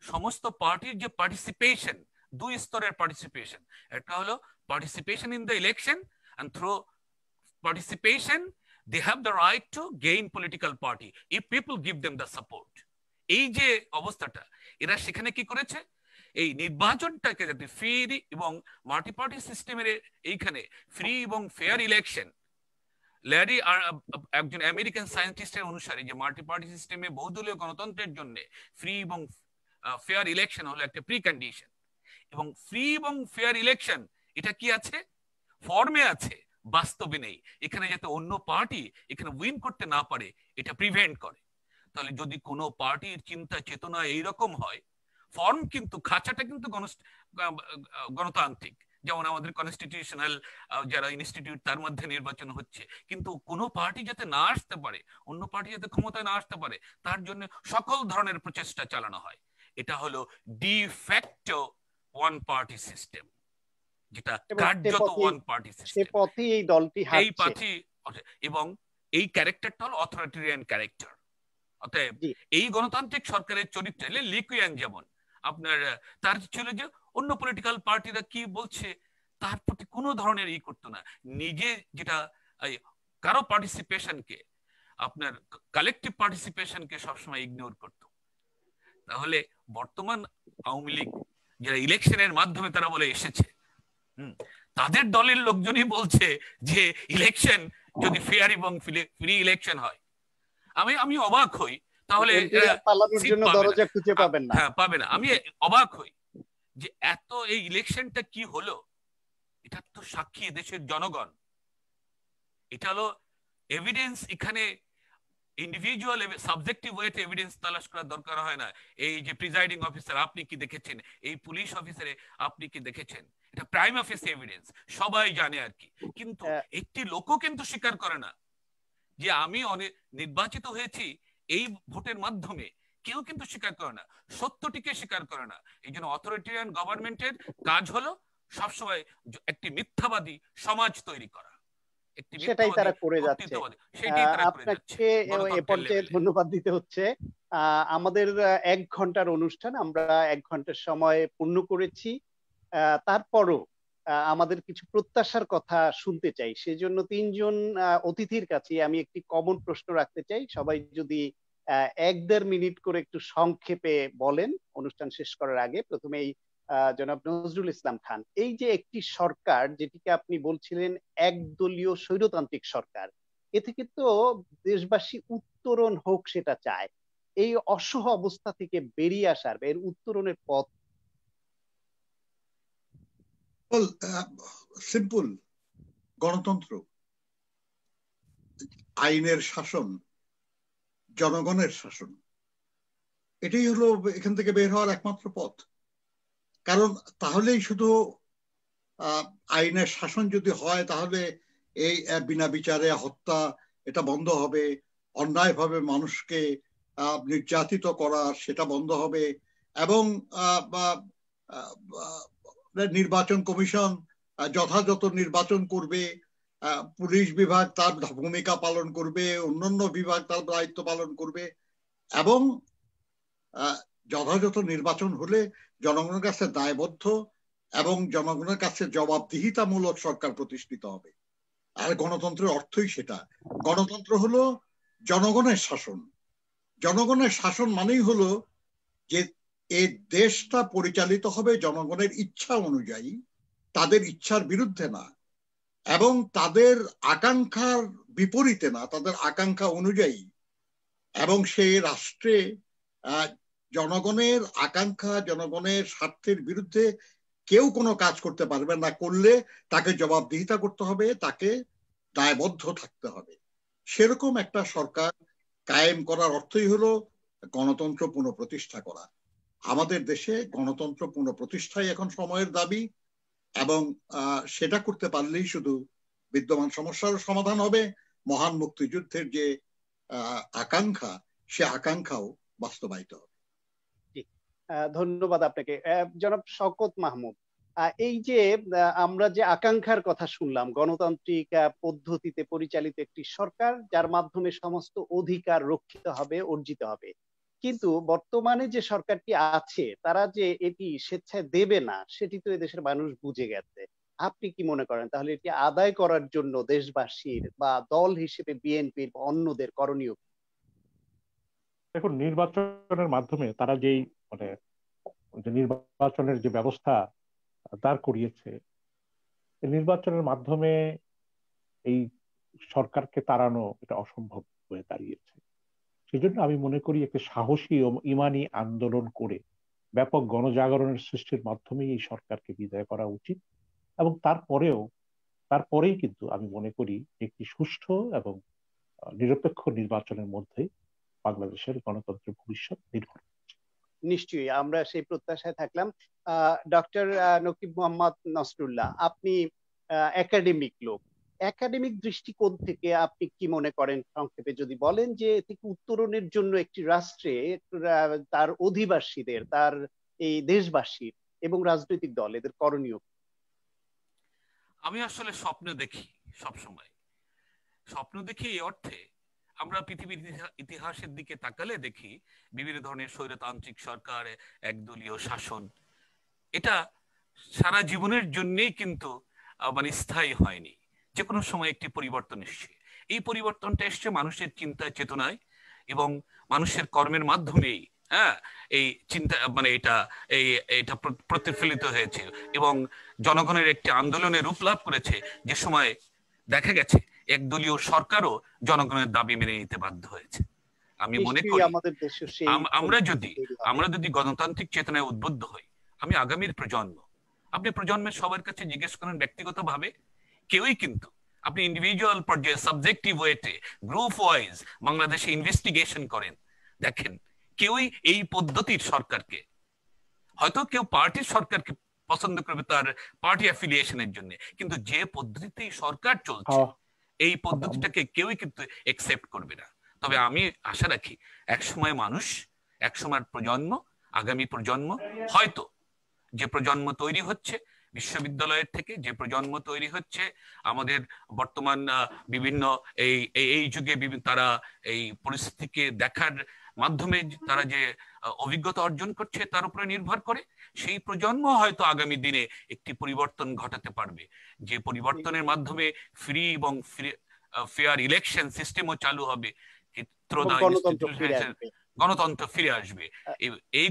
সমস্ত পার্টির যে পার্টিসিপেশন, দুই স্তরের পার্টিসিপেশন, একটা হলো participation in the election, and through participation they have the right to gain political party if people give them the support. এই যে অবস্থাটা এরা সেখানে কি করেছে, এই নির্বাচনটাকে যাতে ফ্রি এবং মাল্টি পার্টি সিস্টেমের এইখানে ফ্রি এবং ফেয়ার ইলেকশন, ল্যারি আর একজন আমেরিকান সায়েন্টিস্টের অনুসারে যে মাল্টি পার্টি সিস্টেমে বহুদলীয় গণতন্ত্রের জন্য ফ্রি এবং ফেয়ার ইলেকশন হলো একটা প্রি কন্ডিশন। এবং ফ্রি এবং ফেয়ার ইলেকশন এটা কি আছে, ফর্মে আছে, বাস্তবে নেই। এখানে যাতে অন্য পার্টি এখানে উইন করতে না পারে এটা প্রিভেন্ট করে। তাহলে যদি কোনো পার্টির চিন্তা চেতনা এইরকম হয়, ফর্ম কিন্তু খাঁচাটা কিন্তু গণতান্ত্রিক, যেমন আমাদের কনস্টিটিউশনাল যারা ইনস্টিটিউট তার মধ্যে নির্বাচন হচ্ছে, কিন্তু কোনো পার্টি যাতে না আসতে পারে, অন্য পার্টি যাতে ক্ষমতায় না আসতে পারে, তার জন্য সকল ধরনের প্রচেষ্টা চালানো হয়। এটা হলো de facto one party system, যেটা কার্যত ওয়ান পার্টি সিস্টেম। সেই পথে এই দলটি হাঁটছে, এই পথে, এবং এই ক্যারেক্টারটা হলো অথরিটেরিয়ান ক্যারেক্টার। অতএব এই গণতান্ত্রিক সরকারের চরিত্র লিকুয়ান যেমন আপনার, তার ছিল যে অন্য পলিটিক্যাল পার্টিরা কি বলছে তার প্রতি কোনো ধরনের ই করতো না, নিজে যেটা কারো পার্টিসিপেশনকে, আপনার কালেকটিভ পার্টিসিপেশনকে সবসময় ইগনোর করতো। তাহলে বর্তমান আওয়ামী লীগ যারা ইলেকশনের মাধ্যমে তারা বলে এসেছে, তাদের দলের লোকজনই বলছে যে ইলেকশন যদি ফেয়ার এবং ফ্রি ইলেকশন হয়, আমি অবাক হই। তাহলে দরজা খুঁজে পাবেন না, হ্যাঁ পাবে না। আমি অবাক হই যে এত এই ইলেকশনটা কি হলো, এটা তো সাক্ষী দেশের জনগণ। এটা হলো এভিডেন্স, এখানে ইন্ডিভিজুয়াল সাবজেক্টিভ ওয়েতে এভিডেন্স তালাশ করার দরকার হয় না। এই যে প্রিজাইডিং অফিসার আপনি কি দেখেছেন, এই পুলিশ অফিসারে আপনি কি দেখেছেন, এটা প্রাইম অফিস এভিডেন্স, সবাই জানে আর কি। কিন্তু একটি লোকও কিন্তু স্বীকার করে না যে আমি অনেক নির্বাচিত হয়েছি এই ভোটের মাধ্যমে, কেউ কিন্তু স্বীকার করে না, সত্যটিকে স্বীকার করে না। এই জন্য অথরিটেরিয়ান গভর্নমেন্টের কাজ হলো সবসময় একটি মিথ্যাবাদী সমাজ তৈরি করা, সেটাই তারা করে যাচ্ছে। আপনাকে এ পর্যায়ে ধন্যবাদ দিতে হচ্ছে। আমাদের 1 ঘন্টার অনুষ্ঠান, আমরা 1 ঘন্টার সময় পূর্ণ করেছি। তারপরও আমাদের কিছু প্রত্যাশার কথা শুনতে চাই, সেজন্য 3 জন অতিথির কাছে আমি একটি কমন প্রশ্ন রাখতে চাই। সবাই যদি 1-1.5 মিনিট করে একটু সংক্ষেপে বলেন অনুষ্ঠান শেষ করার আগে। প্রথমেই জনাব নজরুল ইসলাম খান, এই যে একটি সরকার যেটিকে আপনি বলছিলেন একদলীয় স্বৈরতান্ত্রিক সরকার, এ থেকে তো দেশবাসী উত্তরণ হোক সেটা চায়। এই অসহ অবস্থা থেকে বেরিয়ে আসার এর উত্তরণের পথ? সিম্পল, গণতন্ত্র, আইনের শাসন, জনগণের শাসন, এটাই হলো এখান থেকে বের হওয়ার একমাত্র পথ। কারণ তাহলেই শুধু আইনের শাসন যদি হয় তাহলে এই বিনা বিচারে হত্যা এটা বন্ধ হবে, অন্যায়ভাবে মানুষকে নির্যাতিত করা সেটা বন্ধ হবে, এবং নির্বাচন কমিশন যথাযথ নির্বাচন করবে, পুলিশ বিভাগ তার ভূমিকা পালন করবে, অন্যান্য বিভাগ তার দায়িত্ব পালন করবে, এবং যথাযথ নির্বাচন হলে জনগণের কাছে দায়বদ্ধ এবং জনগণের কাছে জবাবদিহিতামূলক সরকার প্রতিষ্ঠিত হবে। আর গণতন্ত্রের অর্থই সেটা। গণতন্ত্র হলো জনগণের শাসন। জনগণের শাসন মানেই হলো যে এই দেশটা পরিচালিত হবে জনগণের ইচ্ছা অনুযায়ী, তাদের ইচ্ছার বিরুদ্ধে না, এবং তাদের আকাঙ্ক্ষার বিপরীতে না, তাদের আকাঙ্ক্ষা অনুযায়ী। এবং সেই রাষ্ট্রে জনগণের আকাঙ্ক্ষা, জনগণের স্বার্থের বিরুদ্ধে কেউ কোনো কাজ করতে পারবে না, করলে তাকে জবাবদিহিতা করতে হবে, তাকে দায়বদ্ধ থাকতে হবে। সেরকম একটা সরকার কায়েম করার অর্থই হলো গণতন্ত্র পুনঃপ্রতিষ্ঠা করা। আমাদের দেশে গণতন্ত্র পুনঃপ্রতিষ্ঠাই এখন সময়ের দাবি, এবং সেটা করতে পারলেই শুধু বিদ্যমান সমস্যার সমাধান হবে, মহান মুক্তিযুদ্ধের যে আকাঙ্ক্ষা সে আকাঙ্ক্ষাও বাস্তবায়িত হবে। ধন্যবাদ আপনাকে। জনাব শওকত মাহমুদ, এই যে আমরা যে আকাঙ্ক্ষার কথা শুনলাম, গণতান্ত্রিক পদ্ধতিতে পরিচালিত একটি সরকার যার মাধ্যমে সমস্ত অধিকার রক্ষিত হবে, অর্জিত হবে, কিন্তু বর্তমানে যে সরকারটি আছে তারা যে এটি স্বেচ্ছায় দেবে না সেটি তো এদেশের মানুষ বুঝে গেছে। আপনি কি মনে করেন তাহলে এটি আদায় করার জন্য দেশবাসীর বা দল হিসেবে বিএনপির বা অন্যদের করণীয়? দেখুন, নির্বাচনের মাধ্যমে তারা যেই নির্বাচনের যে ব্যবস্থা দাঁড় করিয়েছে, নির্বাচনের মাধ্যমে এই সরকারকে তাড়ানো এটা অসম্ভব হয়ে দাঁড়িয়েছে। সেজন্য আমি মনে করি একটি সাহসী ও ইমানি আন্দোলন করে ব্যাপক গণজাগরণের সৃষ্টির মাধ্যমেই এই সরকারকে বিদায় করা উচিত। এবং তারপরেই কিন্তু আমি মনে করি একটি সুষ্ঠু এবং নিরপেক্ষ নির্বাচনের মধ্যে বাংলাদেশের গণতন্ত্রের ভবিষ্যৎ নির্ভর করছে। নিশ্চয়ই, আমরা সেই প্রত্যাশায় থাকলাম। ডক্টর নকিব মোহাম্মদ নসরুল্লাহ, আপনি একাডেমিক লোক, একাডেমিক দৃষ্টিকোণ থেকে আপনি কি মনে করেন, সংক্ষেপে যদি বলেন, যে থেকে উত্তরণের জন্য একটি রাষ্ট্রে তার অধিবাসীদের, তার এই দেশবাসীর এবং রাজনৈতিক দল এদের করণীয়? আমি আসলে স্বপ্ন দেখি, সবসময় স্বপ্ন দেখি এই অর্থে, আমরা পৃথিবীর ইতিহাসের দিকে তাকালে দেখি বিভিন্ন ধরনের স্বৈরতান্ত্রিক সরকার, একদলীয় শাসন, এটা সারা জীবনের জন্যই কিন্তু স্থায়ী হয়নি। যে কোনো সময় একটি পরিবর্তন এসছে। এই পরিবর্তনটা এসছে মানুষের চিন্তা চেতনায় এবং মানুষের কর্মের মাধ্যমেই। হ্যাঁ, এই চিন্তা এটা প্রতিফলিত হয়েছে এবং জনগণের একটি আন্দোলনের রূপ লাভ করেছে, যে সময় দেখা গেছে একদলীয় সরকারও জনগণের দাবি মেনে নিতে বাধ্য হয়েছে। আমি মনে করি আমরা যদি গণতান্ত্রিক চেতনায় উদ্বুদ্ধ হই, আমি আগামীর প্রজন্ম, আপনি প্রজন্মের সবার কাছে জিজ্ঞেস করেন ব্যক্তিগতভাবে, কেউই কিন্তু আপনি ইন্ডিভিজুয়াল পর্যায়ে, সাবজেক্টিভ ওয়েতে, গ্রুপ ওয়াইজ বাংলাদেশে ইনভেস্টিগেশন করেন, দেখেন কেউই এই পদ্ধতির সরকারকে, হয়তো কেউ পার্টির সরকারকে পছন্দ করবে তার পার্টি অ্যাফিলিয়েশনের জন্য, কিন্তু যে পদ্ধতিতে সরকার চলছে এই পদ্ধতিটাকে কেউই কিন্তু একসেপ্ট করবে না। তবে আমি আশা রাখি একসময় মানুষ, একসময় প্রজন্ম, আগামী প্রজন্ম, হয়তো যে প্রজন্ম তৈরি হচ্ছে বিশ্ববিদ্যালয়ের থেকে, যে প্রজন্ম তৈরি হচ্ছে আমাদের বর্তমান বিভিন্ন এই যুগে তারা এই পরিস্থিতিকে দেখার মাধ্যমে তারা যে অভিজ্ঞতা অর্জন করছে তার উপরে নির্ভর করে, সেই প্রজন্ম হয়তো আগামী দিনে একটি পরিবর্তন ঘটাতে পারবে, যে পরিবর্তনের মাধ্যমে ফ্রি এবং ফেয়ার ইলেকশন সিস্টেমও চালু হবে, গণতন্ত্র ফিরে আসবে। এই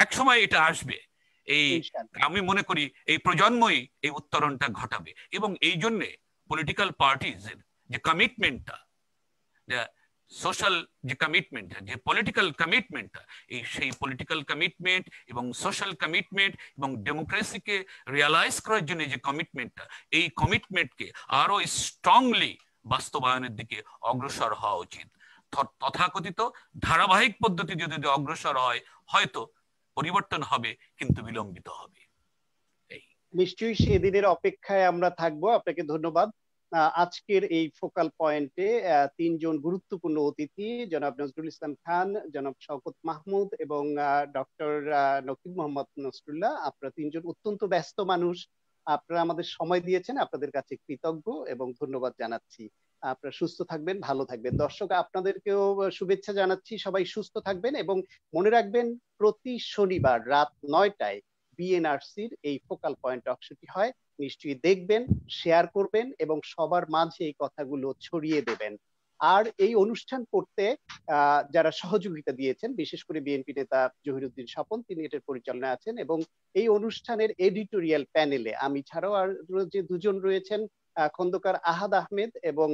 এক সময় এটা আসবে, এই আমি মনে করি এই প্রজন্মই এই উত্তরণটা ঘটাবে। এবং এই জন্য পলিটিক্যাল পার্টিজ এর যে কমিটমেন্টটা, সোশ্যাল যে কমিটমেন্ট, যে পলিটিক্যাল কমিটমেন্ট, সেই পলিটিক্যাল কমিটমেন্ট এবং সোশ্যাল কমিটমেন্ট এবং ডেমোক্রেসিকে রিয়ালাইজ করার জন্য যে কমিটমেন্টটা, এই কমিটমেন্টকে আরো স্ট্রংলি বাস্তবায়নের দিকে অগ্রসর হওয়া উচিত। তথাকথিত ধারাবাহিক পদ্ধতি যদি অগ্রসর হয়, হয়তো পরিবর্তন হবে, কিন্তু বিলম্বিত হবে। নিশ্চয়ই সেদিনের অপেক্ষায় আমরা থাকবো। আপনাকে ধন্যবাদ। আজকের এই ফোকাল পয়েন্টে তিনজন গুরুত্বপূর্ণ অতিথি, জনাব নজরুল ইসলাম খান, জনাব শওকত মাহমুদ এবং ডক্টর নকিব মোহাম্মদ নসরুল্লাহ। আপনারা তিনজন অত্যন্ত ব্যস্ত মানুষ, আপনারা আমাদের সময় দিয়েছেন, আপনাদের কাছে কৃতজ্ঞ এবং ধন্যবাদ জানাচ্ছি। আপনারা সুস্থ থাকবেন, ভালো থাকবেন। দর্শক, আপনাদেরকেও শুভেচ্ছা জানাচ্ছি। সবাই সুস্থ থাকবেন এবং মনে রাখবেন, প্রতি শনিবার রাত 9টায় বিএনআরসির এই ফোকাল পয়েন্ট টকশোটি হয়। নিশ্চয়ই দেখবেন, শেয়ার করবেন এবং সবার মাঝে এই কথাগুলো ছড়িয়ে দেবেন। আর এই অনুষ্ঠান করতে যারা সহযোগিতা দিয়েছেন, বিশেষ করে বিএনপি নেতা জহিরুদ্দিন স্বপন, তিনি এটার পরিচালনায় আছেন, এবং এই অনুষ্ঠানের এডিটোরিয়াল প্যানেলে আমি ছাড়াও আর যে দুজন রয়েছেন, খন্দকার আহাদ আহমেদ এবং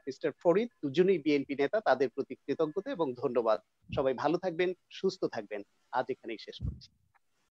মিস্টার ফরিদ, দুজনেই বিএনপি নেতা। তাদের প্রতি কৃতজ্ঞতা এবং ধন্যবাদ। সবাই ভালো থাকবেন, সুস্থ থাকবেন। আজ এখানেই শেষ করছি।